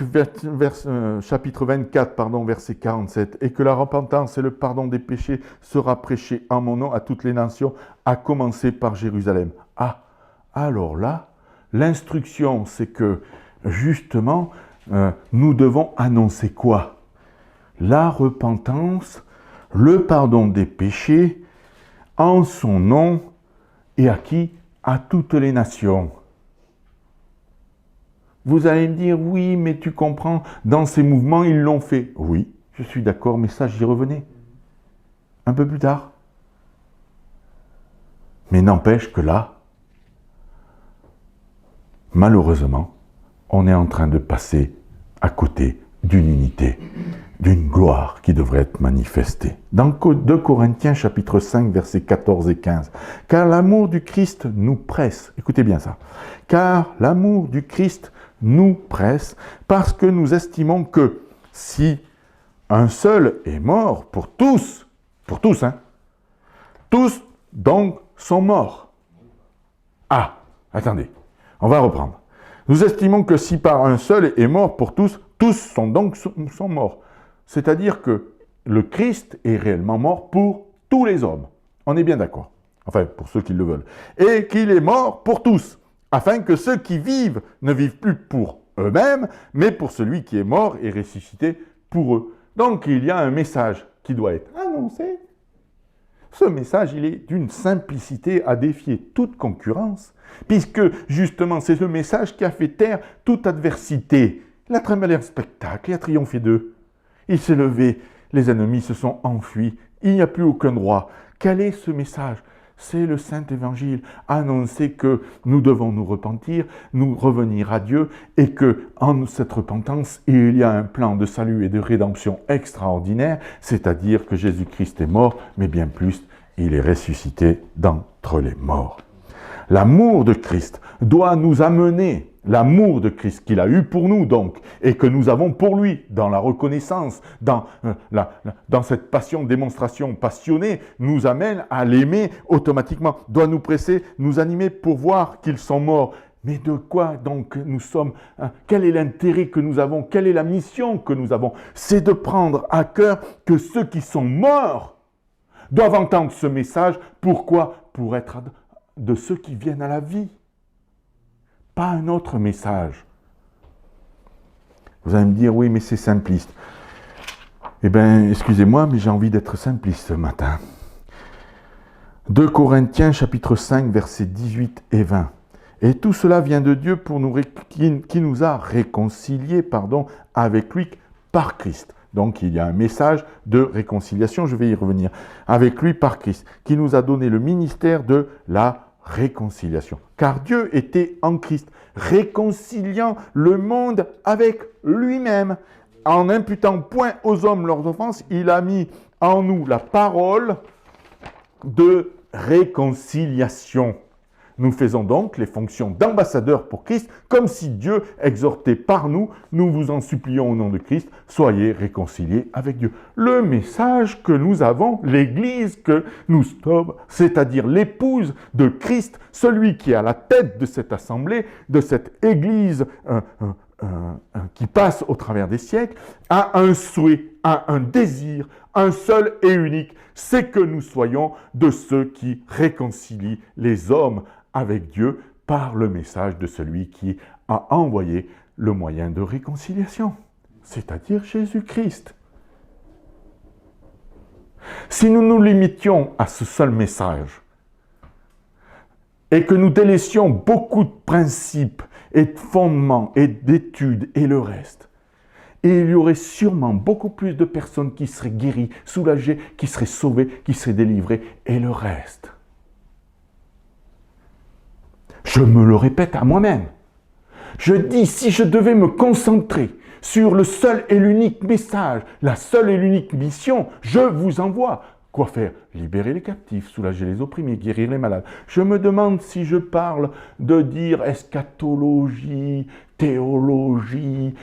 chapitre 24, verset 47, « Et que la repentance et le pardon des péchés sera prêché en mon nom à toutes les nations, à commencer par Jérusalem. » Ah, alors là, l'instruction, c'est que, justement, nous devons annoncer quoi? La repentance, le pardon des péchés, en son nom, et à qui? À toutes les nations. Vous allez me dire, oui, mais tu comprends, dans ces mouvements, ils l'ont fait. Oui, je suis d'accord, mais ça, j'y revenais. Un peu plus tard. Mais n'empêche que là, malheureusement, on est en train de passer à côté d'une unité, d'une gloire qui devrait être manifestée. Dans 2 Corinthiens chapitre 5, versets 14 et 15. « Car l'amour du Christ nous presse. » Écoutez bien ça. « Car l'amour du Christ nous presse parce que nous estimons que si un seul est mort pour tous, hein, tous donc sont morts. » Ah, attendez, on va reprendre. Nous estimons que si par un seul est mort pour tous, tous sont morts. C'est-à-dire que le Christ est réellement mort pour tous les hommes. On est bien d'accord. Enfin, pour ceux qui le veulent. Et qu'il est mort pour tous, afin que ceux qui vivent ne vivent plus pour eux-mêmes, mais pour celui qui est mort et ressuscité pour eux. Donc, il y a un message qui doit être annoncé. Ce message, il est d'une simplicité à défier toute concurrence, puisque, justement, c'est ce message qui a fait taire toute adversité. Il a triomphé un spectacle, il a triomphé d'eux. Il s'est levé, les ennemis se sont enfuis, il n'y a plus aucun droit. Quel est ce message? C'est le Saint-Évangile, annoncer que nous devons nous repentir, nous revenir à Dieu, et que en cette repentance, il y a un plan de salut et de rédemption extraordinaire, c'est-à-dire que Jésus-Christ est mort, mais bien plus, il est ressuscité d'entre les morts. L'amour de Christ doit nous amener, l'amour de Christ qu'il a eu pour nous donc, et que nous avons pour lui, dans la reconnaissance, dans cette passion, démonstration passionnée, nous amène à l'aimer automatiquement, doit nous presser, nous animer pour voir qu'ils sont morts. Mais de quoi donc nous sommes, quel est l'intérêt que nous avons, quelle est la mission que nous avons? C'est de prendre à cœur que ceux qui sont morts doivent entendre ce message. Pourquoi? Pour être de ceux qui viennent à la vie. Pas un autre message. Vous allez me dire, oui, mais c'est simpliste. Eh bien, excusez-moi, mais j'ai envie d'être simpliste ce matin. 2 Corinthiens, chapitre 5, versets 18 et 20. Et tout cela vient de Dieu qui nous a réconciliés avec lui par Christ. Donc, il y a un message de réconciliation, je vais y revenir. Avec lui par Christ, qui nous a donné le ministère de la réconciliation. Car Dieu était en Christ, réconciliant le monde avec lui-même. En n'imputant point aux hommes leurs offenses, il a mis en nous la parole de réconciliation. Nous faisons donc les fonctions d'ambassadeurs pour Christ, comme si Dieu exhortait par nous, nous vous en supplions au nom de Christ, soyez réconciliés avec Dieu. Le message que nous avons, l'Église que nous sommes, c'est-à-dire l'épouse de Christ, celui qui est à la tête de cette assemblée, de cette Église qui passe au travers des siècles, a un souhait, a un désir, un seul et unique, c'est que nous soyons de ceux qui réconcilient les hommes avec Dieu par le message de celui qui a envoyé le moyen de réconciliation, c'est-à-dire Jésus-Christ. Si nous nous limitions à ce seul message et que nous délaissions beaucoup de principes et de fondements et d'études et le reste, et il y aurait sûrement beaucoup plus de personnes qui seraient guéries, soulagées, qui seraient sauvées, qui seraient délivrées, et le reste. Je me le répète à moi-même. Je dis, si je devais me concentrer sur le seul et l'unique message, la seule et l'unique mission, je vous envoie. Quoi faire? Libérer les captifs, soulager les opprimés, guérir les malades. Je me demande si je parle de dire eschatologie, théologie,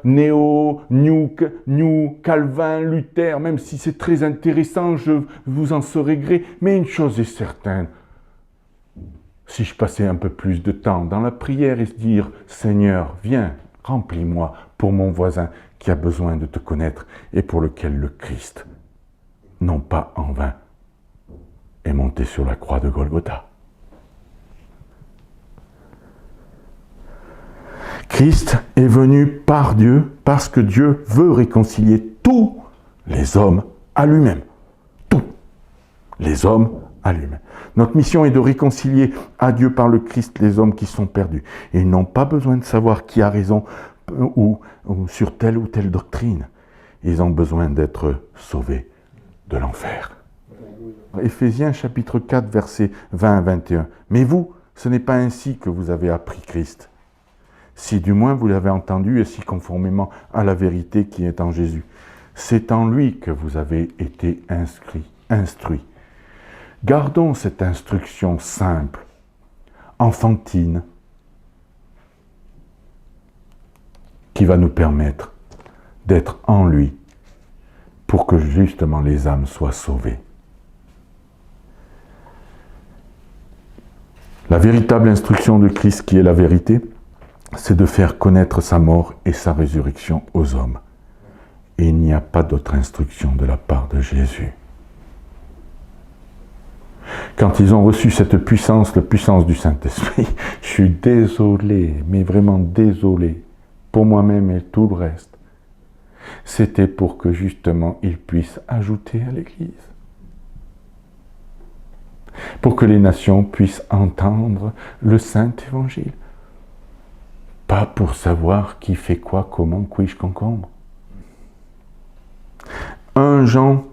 néo, new, Calvin, Luther, même si c'est très intéressant, je vous en serai gré. Mais une chose est certaine, si je passais un peu plus de temps dans la prière et se dire « Seigneur, viens, remplis-moi pour mon voisin qui a besoin de te connaître et pour lequel le Christ, non pas en vain, est monté sur la croix de Golgotha. » Christ est venu par Dieu parce que Dieu veut réconcilier tous les hommes à lui-même. Tous les hommes à lui-même. Notre mission est de réconcilier à Dieu par le Christ les hommes qui sont perdus. Et ils n'ont pas besoin de savoir qui a raison ou sur telle ou telle doctrine. Ils ont besoin d'être sauvés de l'enfer. Éphésiens chapitre 4, versets 20 à 21. Mais vous, ce n'est pas ainsi que vous avez appris Christ. Si du moins vous l'avez entendu et si conformément à la vérité qui est en Jésus. C'est en lui que vous avez été instruits. Gardons cette instruction simple, enfantine, qui va nous permettre d'être en lui pour que justement les âmes soient sauvées. La véritable instruction de Christ, qui est la vérité, c'est de faire connaître sa mort et sa résurrection aux hommes. Et il n'y a pas d'autre instruction de la part de Jésus. Quand ils ont reçu cette puissance, la puissance du Saint-Esprit, je suis désolé, mais vraiment désolé, pour moi-même et tout le reste. C'était pour que justement ils puissent ajouter à l'Église. Pour que les nations puissent entendre le Saint-Évangile. Pas pour savoir qui fait quoi, comment, couiche, concombre. 1 Jean,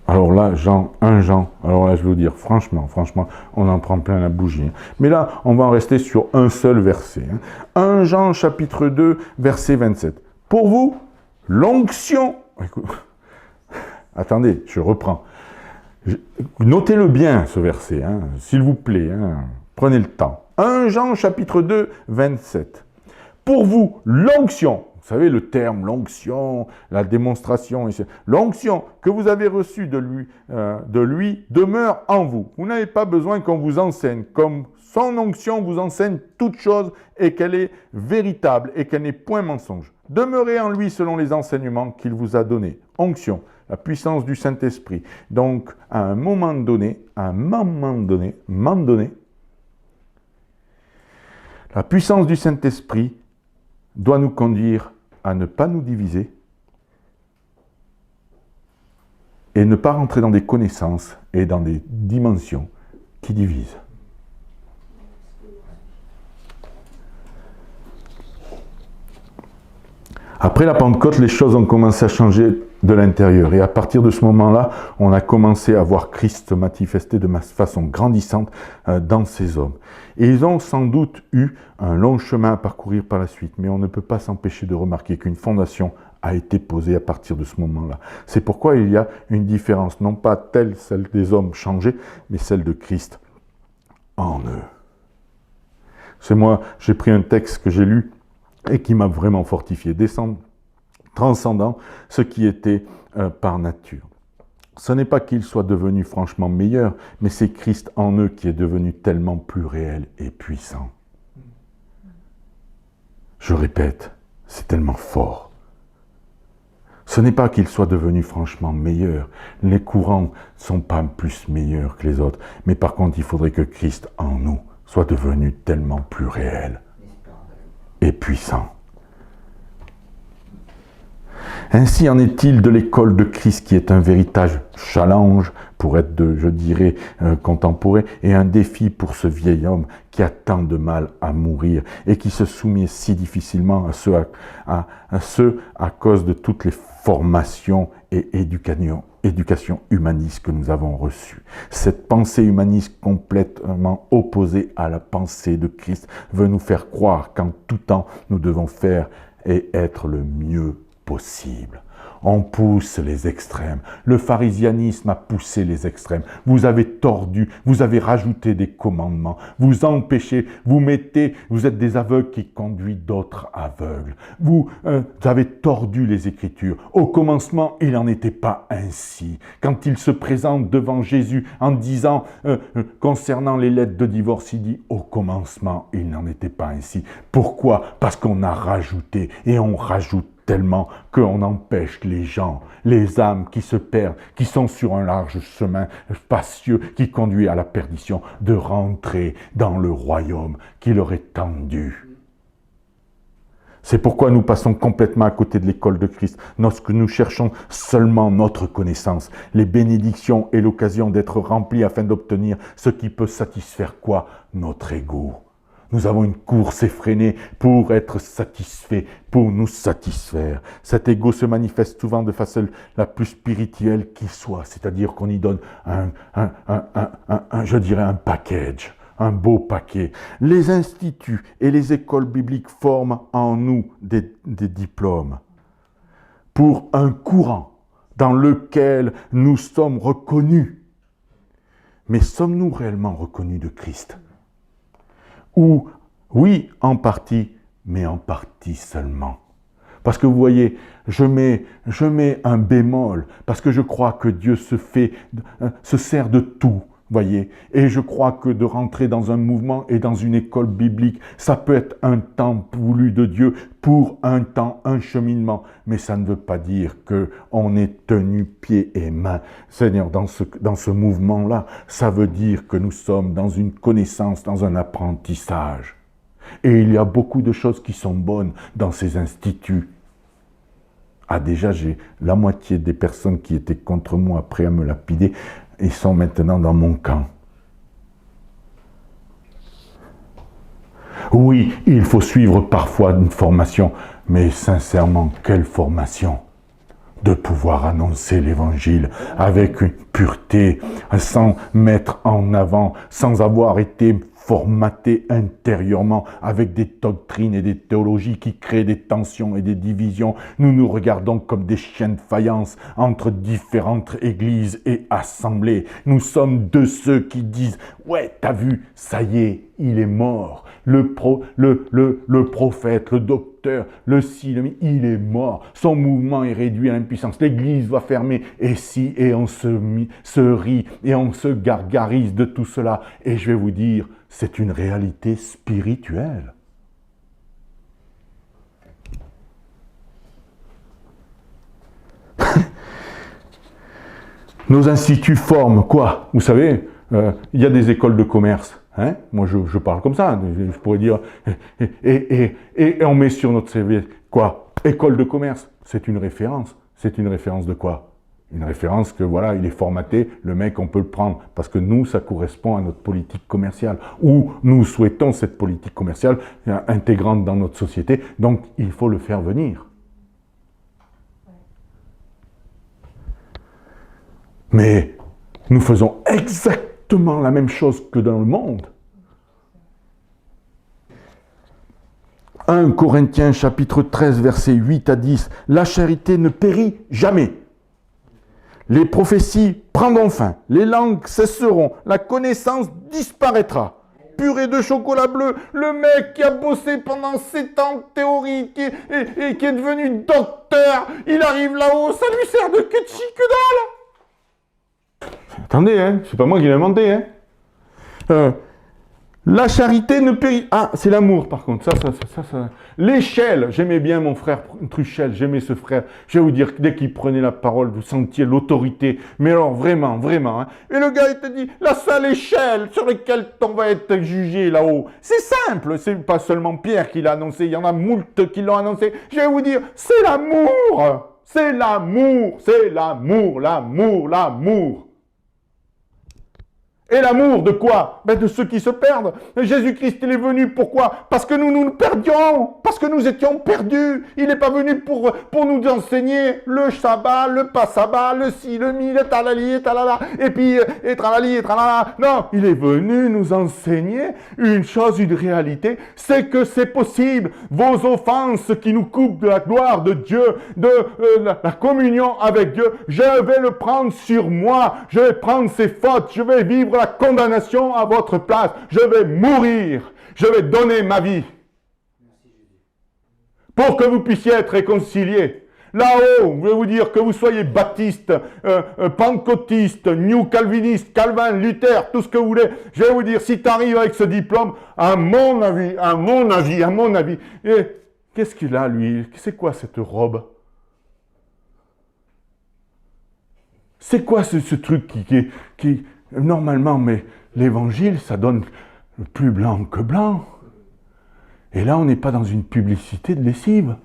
alors là, alors là, je vais vous dire, franchement, on en prend plein la bougie. Mais là, on va en rester sur un seul verset. 1 Jean, chapitre 2, verset 27. Pour vous, l'onction... Attendez, je reprends. Notez-le bien, ce verset, s'il vous plaît, prenez le temps. 1 Jean, chapitre 2, 27. Pour vous, l'onction, vous savez le terme, l'onction, la démonstration, l'onction que vous avez reçue de lui demeure en vous. Vous n'avez pas besoin qu'on vous enseigne, comme son onction vous enseigne toute chose et qu'elle est véritable et qu'elle n'est point mensonge. Demeurez en lui selon les enseignements qu'il vous a donnés. Onction, la puissance du Saint-Esprit. Donc, à un moment donné, la puissance du Saint-Esprit doit nous conduire à ne pas nous diviser et ne pas rentrer dans des connaissances et dans des dimensions qui divisent. Après la Pentecôte, les choses ont commencé à changer de l'intérieur. Et à partir de ce moment-là, on a commencé à voir Christ se manifester de façon grandissante dans ces hommes. Et ils ont sans doute eu un long chemin à parcourir par la suite, mais on ne peut pas s'empêcher de remarquer qu'une fondation a été posée à partir de ce moment-là. C'est pourquoi il y a une différence, non pas celle des hommes changés, mais celle de Christ en eux. C'est moi, j'ai pris un texte que j'ai lu et qui m'a vraiment fortifié, transcendant ce qui était par nature. Ce n'est pas qu'ils soient devenus franchement meilleurs, mais c'est Christ en eux qui est devenu tellement plus réel et puissant. Je répète, c'est tellement fort. Ce n'est pas qu'ils soient devenus franchement meilleurs. Les courants ne sont pas plus meilleurs que les autres. Mais par contre, il faudrait que Christ en nous soit devenu tellement plus réel et puissant. Ainsi en est-il de l'école de Christ qui est un véritable challenge pour être, je dirais, contemporain et un défi pour ce vieil homme qui a tant de mal à mourir et qui se soumet si difficilement à ceux à cause de toutes les formations et éducation humaniste que nous avons reçues. Cette pensée humaniste complètement opposée à la pensée de Christ veut nous faire croire qu'en tout temps nous devons faire et être le mieux possible. On pousse les extrêmes. Le pharisianisme a poussé les extrêmes. Vous avez tordu, vous avez rajouté des commandements, vous empêchez, vous êtes des aveugles qui conduisent d'autres aveugles. Vous avez tordu les Écritures. Au commencement, il n'en était pas ainsi. Quand il se présente devant Jésus en disant, concernant les lettres de divorce, il dit, au commencement, il n'en était pas ainsi. Pourquoi? Parce qu'on a rajouté et on rajoute tellement qu'on empêche les gens, les âmes qui se perdent, qui sont sur un large chemin spacieux qui conduit à la perdition, de rentrer dans le royaume qui leur est tendu. C'est pourquoi nous passons complètement à côté de l'école de Christ, lorsque nous cherchons seulement notre connaissance, les bénédictions et l'occasion d'être remplis afin d'obtenir ce qui peut satisfaire quoi? Notre ego. Nous avons une course effrénée pour être satisfaits, pour nous satisfaire. Cet ego se manifeste souvent de façon la plus spirituelle qui soit, c'est-à-dire qu'on y donne je dirais un package, un beau paquet. Les instituts et les écoles bibliques forment en nous des diplômes pour un courant dans lequel nous sommes reconnus. Mais sommes-nous réellement reconnus de Christ ? Ou, oui, en partie, mais en partie seulement. Parce que vous voyez, je mets un bémol, parce que je crois que Dieu se sert de tout, voyez. Et je crois que de rentrer dans un mouvement et dans une école biblique, ça peut être un temps voulu de Dieu pour un temps, un cheminement. Mais ça ne veut pas dire qu'on est tenu pieds et mains. Seigneur, dans ce mouvement-là, ça veut dire que nous sommes dans une connaissance, dans un apprentissage. Et il y a beaucoup de choses qui sont bonnes dans ces instituts. Ah, déjà, j'ai la moitié des personnes qui étaient contre moi, prêts à me lapider, ils sont maintenant dans mon camp. Oui, il faut suivre parfois une formation, mais sincèrement, quelle formation? De pouvoir annoncer l'Évangile avec une pureté, sans mettre en avant, sans avoir été formaté intérieurement avec des doctrines et des théologies qui créent des tensions et des divisions. Nous nous regardons comme des chiens de faïence entre différentes églises et assemblées. Nous sommes de ceux qui disent « Ouais, t'as vu, ça y est, il est mort. Le prophète, le docteur, il est mort. Son mouvement est réduit à l'impuissance. L'église va fermer. Et on se rit et on se gargarise de tout cela. Et je vais vous dire, c'est une réalité spirituelle. Nos instituts forment quoi? Vous savez, il y a des écoles de commerce. Hein? Moi, je parle comme ça. Je pourrais dire... Et on met sur notre CV quoi? École de commerce. C'est une référence. C'est une référence de quoi? Une référence que, voilà, il est formaté, le mec, on peut le prendre. Parce que nous, ça correspond à notre politique commerciale. Ou nous souhaitons cette politique commerciale intégrante dans notre société. Donc, il faut le faire venir. Mais nous faisons exactement la même chose que dans le monde. 1 Corinthiens chapitre 13 versets 8 à 10. La charité ne périt jamais. Les prophéties prendront fin, les langues cesseront, la connaissance disparaîtra. Purée de chocolat bleu, le mec qui a bossé pendant 7 ans de théorie et qui est devenu docteur, il arrive là-haut, ça lui sert de que dalle. Attendez, hein, c'est pas moi qui l'ai inventé, hein. La charité ne périt... Ah, c'est l'amour, par contre. Ça. L'échelle. J'aimais bien mon frère Truchel. J'aimais ce frère. Je vais vous dire, dès qu'il prenait la parole, vous sentiez l'autorité. Mais alors, vraiment, vraiment. Hein. Et le gars, il te dit, la seule échelle sur laquelle on va être jugé là-haut. C'est simple. C'est pas seulement Pierre qui l'a annoncé. Il y en a moult qui l'ont annoncé. Je vais vous dire, c'est l'amour. C'est l'amour. C'est l'amour. L'amour. Et l'amour de quoi? De ceux qui se perdent. Jésus-Christ, il est venu pourquoi? Parce que nous perdions, parce que nous étions perdus. Il n'est pas venu pour nous enseigner le sabbat, le pas sabbat, le ci, le mi, le talali, et talala, et puis, et tralali, et tralala. Non, il est venu nous enseigner une chose, une réalité, c'est que c'est possible. Vos offenses qui nous coupent de la gloire de Dieu, de la communion avec Dieu, je vais le prendre sur moi. Je vais prendre ces fautes, je vais vivre la condamnation à votre place. Je vais mourir. Je vais donner ma vie. Pour que vous puissiez être réconciliés. Là-haut, je vais vous dire que vous soyez baptiste, pentecôtiste, new calviniste, Calvin, Luther, tout ce que vous voulez. Je vais vous dire, si tu arrives avec ce diplôme, à mon avis, qu'est-ce qu'il a, lui? C'est quoi cette robe? C'est quoi ce truc qui normalement, mais l'évangile, ça donne plus blanc que blanc. Et là, on n'est pas dans une publicité de lessive.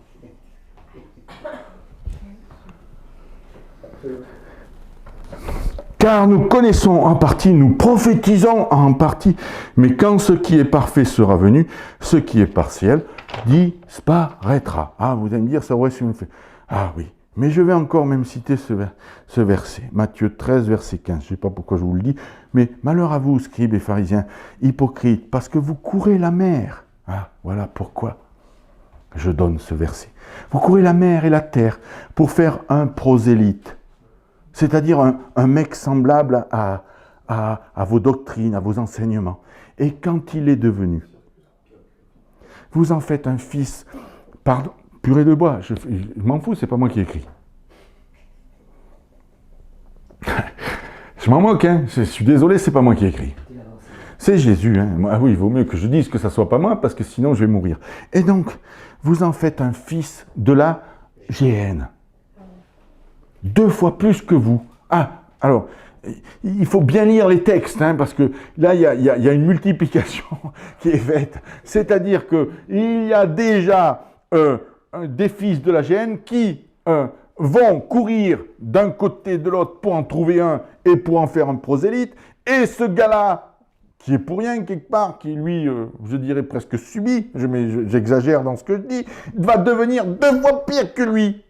Car nous connaissons en partie, nous prophétisons en partie, mais quand ce qui est parfait sera venu, ce qui est partiel disparaîtra. Ah, vous allez me dire, ça aurait su me faire. Ah oui. Mais je vais encore même citer ce verset, Matthieu 13, verset 15. Je ne sais pas pourquoi je vous le dis, mais malheur à vous, scribes et pharisiens, hypocrites, parce que vous courez la mer. Ah, voilà pourquoi je donne ce verset. Vous courez la mer et la terre pour faire un prosélyte, c'est-à-dire un mec semblable à vos doctrines, à vos enseignements. Et quand il est devenu, vous en faites un fils, pardon, purée de bois, je m'en fous, c'est pas moi qui écris. Je m'en moque, hein. Je suis désolé, c'est pas moi qui écris. C'est Jésus, hein. Ah oui, il vaut mieux que je dise que ça soit pas moi, parce que sinon je vais mourir. Et donc, vous en faites un fils de la géhenne. 2 fois plus que vous. Ah, alors, il faut bien lire les textes, hein, parce que là, il y a une multiplication qui est faite. C'est-à-dire qu'il y a déjà des fils de la géhenne qui vont courir d'un côté de l'autre pour en trouver un et pour en faire un prosélyte. Et ce gars-là, qui est pour rien quelque part, qui lui, je dirais presque subit, j'exagère dans ce que je dis, va devenir 2 fois pire que lui.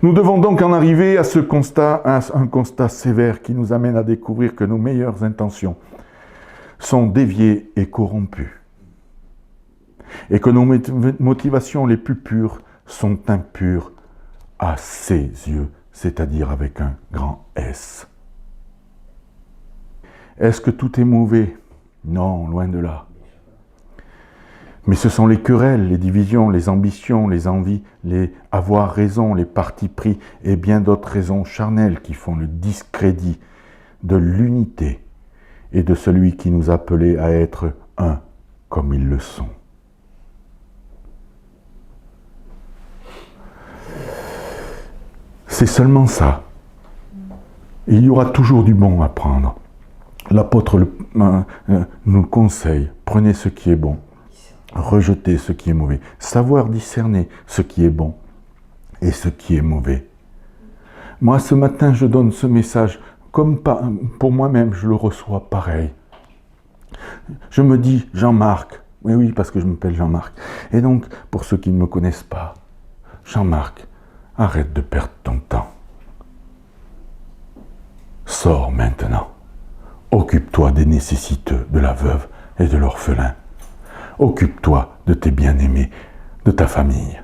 Nous devons donc en arriver à ce constat, à un constat sévère qui nous amène à découvrir que nos meilleures intentions sont déviées et corrompues. Et que nos motivations les plus pures sont impures à ses yeux, c'est-à-dire avec un grand S. Est-ce que tout est mauvais? Non, loin de là. Mais ce sont les querelles, les divisions, les ambitions, les envies, les avoir raison, les partis pris et bien d'autres raisons charnelles qui font le discrédit de l'unité et de celui qui nous appelait à être un comme ils le sont. C'est seulement ça. Il y aura toujours du bon à prendre. L'apôtre nous conseille, prenez ce qui est bon. Rejeter ce qui est mauvais, savoir discerner ce qui est bon et ce qui est mauvais. Moi, ce matin, je donne ce message, comme pour moi-même, je le reçois pareil. Je me dis, Jean-Marc, Oui, oui, parce que je m'appelle Jean-Marc. Et donc, pour ceux qui ne me connaissent pas, Jean-Marc, arrête de perdre ton temps. Sors maintenant. Occupe-toi des nécessiteux, de la veuve et de l'orphelin. Occupe-toi de tes bien-aimés, de ta famille.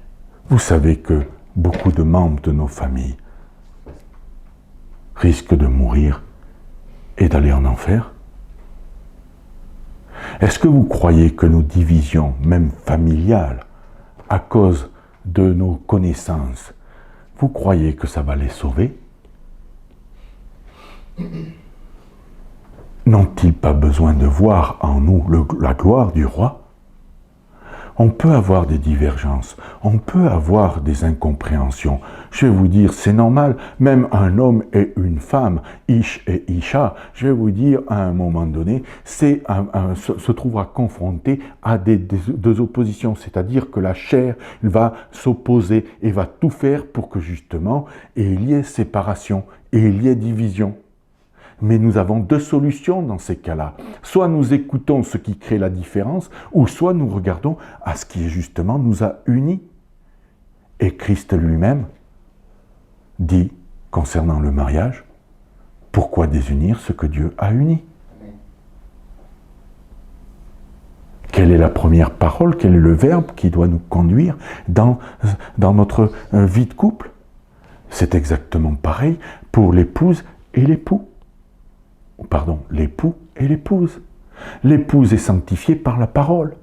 Vous savez que beaucoup de membres de nos familles risquent de mourir et d'aller en enfer. Est-ce que vous croyez que nos divisions, même familiales, à cause de nos connaissances, vous croyez que ça va les sauver? N'ont-ils pas besoin de voir en nous la gloire du roi? On peut avoir des divergences, on peut avoir des incompréhensions. Je vais vous dire, c'est normal, même un homme et une femme, Ish et Isha, je vais vous dire, à un moment donné, se trouvera confronté à deux oppositions, c'est-à-dire que la chair va s'opposer et va tout faire pour que justement, il y ait séparation et il y ait division. Mais nous avons deux solutions dans ces cas-là. Soit nous écoutons ce qui crée la différence, ou soit nous regardons à ce qui justement nous a unis. Et Christ lui-même dit, concernant le mariage, pourquoi désunir ce que Dieu a uni? Quelle est la première parole, quel est le verbe qui doit nous conduire dans notre vie de couple? C'est exactement pareil pour l'épouse et l'époux. Pardon, l'époux et l'épouse. L'épouse est sanctifiée par la parole.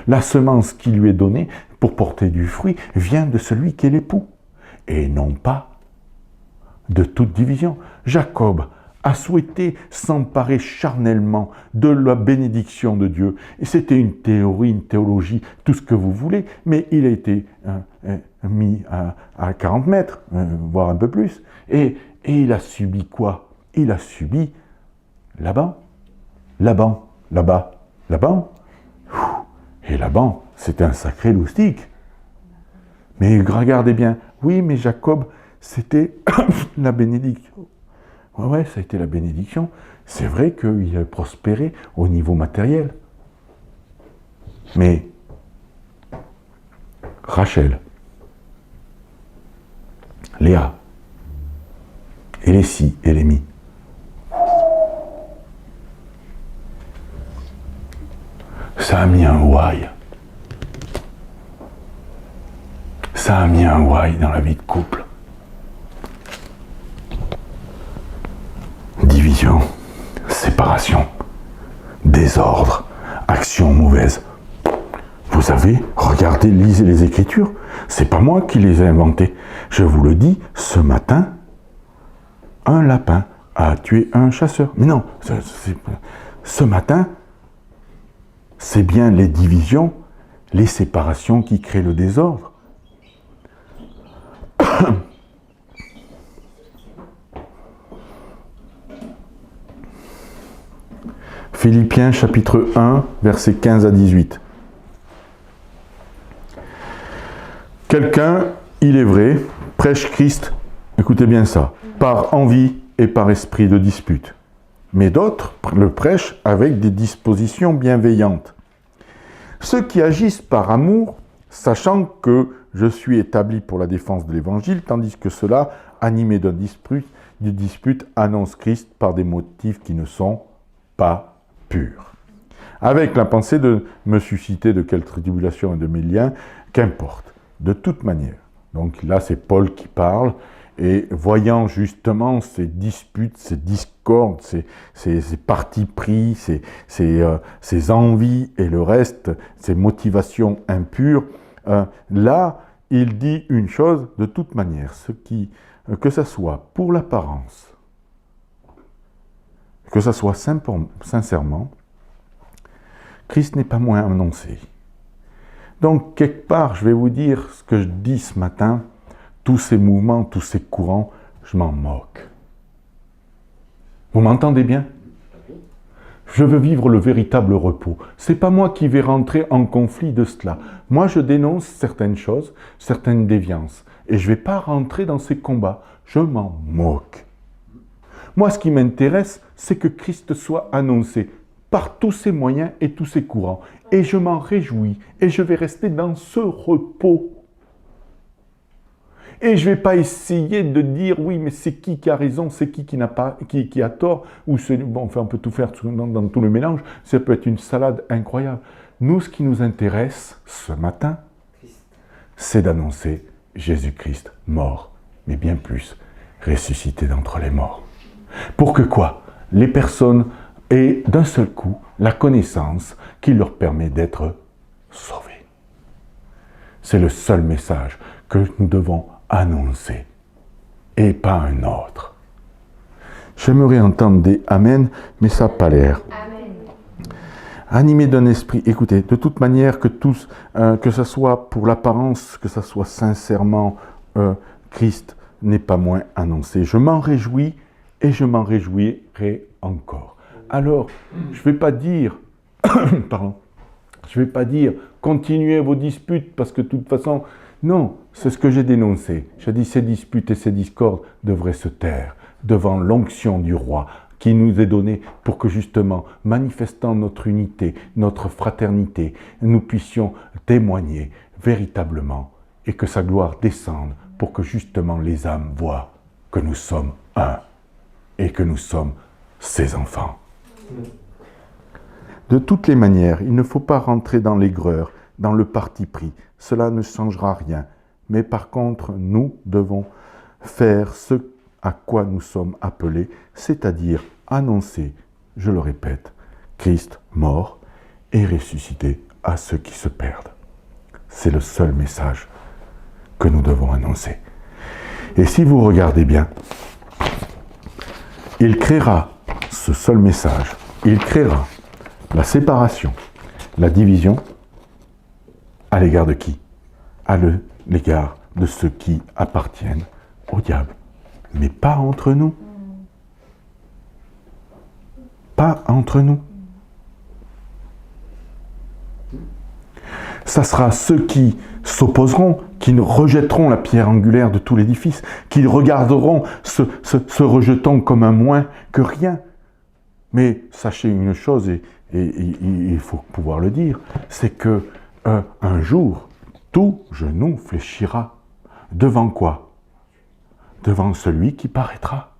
La semence qui lui est donnée pour porter du fruit vient de celui qui est l'époux, et non pas de toute division. Jacob a souhaité s'emparer charnellement de la bénédiction de Dieu. Et c'était une théorie, une théologie, tout ce que vous voulez, mais il a été mis à 40 mètres, voire un peu plus. Et il a subi quoi? Il a subi Laban. Et Laban, c'était un sacré loustique. Mais regardez bien, oui, mais Jacob, c'était la bénédiction. Ouais, ça a été la bénédiction. C'est vrai qu'il a prospéré au niveau matériel. Mais Rachel, Léa, et les si et les mi, ça a mis un why. Ça a mis un why dans la vie de couple. Division, séparation, désordre, action mauvaise. Vous savez, regardez, lisez les Écritures. C'est pas moi qui les ai inventées. Je vous le dis, ce matin, un lapin a tué un chasseur. Mais non, ce matin, c'est bien les divisions, les séparations qui créent le désordre. Philippiens chapitre 1, versets 15 à 18. Quelqu'un, il est vrai, prêche Christ, écoutez bien ça, par envie et par esprit de dispute. Mais d'autres le prêchent avec des dispositions bienveillantes. Ceux qui agissent par amour, sachant que je suis établi pour la défense de l'Évangile, tandis que ceux-là, animés de dispute, annoncent Christ par des motifs qui ne sont pas purs. Avec la pensée de me susciter de quelle tribulation et de mes liens, qu'importe, de toute manière. Donc là, c'est Paul qui parle, et voyant justement ces disputes, ces discordes, ces partis pris, ces envies et le reste, ces motivations impures, là, il dit une chose de toute manière, que ça soit pour l'apparence, que ça soit sincèrement, Christ n'est pas moins annoncé. Donc, quelque part, je vais vous dire ce que je dis ce matin, tous ces mouvements, tous ces courants, je m'en moque. Vous m'entendez bien? Je veux vivre le véritable repos. C'est pas moi qui vais rentrer en conflit de cela. Moi, je dénonce certaines choses, certaines déviances. Et je ne vais pas rentrer dans ces combats. Je m'en moque. Moi, ce qui m'intéresse, c'est que Christ soit annoncé. par tous ces moyens et tous ces courants. Et je m'en réjouis. Et je vais rester dans ce repos. Et je ne vais pas essayer de dire, oui, mais c'est qui a raison, c'est qui n'a pas, qui a tort, ou bon, enfin, on peut tout faire dans tout le mélange, ça peut être une salade incroyable. Nous, ce qui nous intéresse ce matin, c'est d'annoncer Jésus-Christ mort, mais bien plus, ressuscité d'entre les morts. Pour que quoi? Les personnes aient d'un seul coup la connaissance qui leur permet d'être sauvées. C'est le seul message que nous devons annoncer, et pas un autre. J'aimerais entendre des Amen, mais ça n'a pas l'air. Amen. Animé d'un esprit, écoutez, de toute manière que tous, que ce soit pour l'apparence, que ce soit sincèrement, Christ n'est pas moins annoncé. Je m'en réjouis et je m'en réjouirai encore. Alors, je ne vais pas dire, pardon, je ne vais pas dire continuez vos disputes parce que de toute façon, non, c'est ce que j'ai dénoncé. J'ai dit ces disputes et ces discordes devraient se taire devant l'onction du roi qui nous est donnée pour que justement, manifestant notre unité, notre fraternité, nous puissions témoigner véritablement et que sa gloire descende pour que justement les âmes voient que nous sommes un et que nous sommes ses enfants. De toutes les manières, il ne faut pas rentrer dans l'aigreur, dans le parti pris. Cela ne changera rien. Mais par contre, nous devons faire ce à quoi nous sommes appelés, c'est-à-dire annoncer, je le répète, Christ mort et ressuscité à ceux qui se perdent. C'est le seul message que nous devons annoncer. Et si vous regardez bien, il créera ce seul message, il créera la séparation, la division, à l'égard de qui? À l'égard de ceux qui appartiennent au diable. Mais pas entre nous. Pas entre nous. Ça sera ceux qui s'opposeront, qui rejetteront la pierre angulaire de tout l'édifice, qui regarderont ce rejeton comme un moins que rien. Mais sachez une chose, et il faut pouvoir le dire, c'est que un jour, tout genou fléchira. Devant quoi? Devant celui qui paraîtra.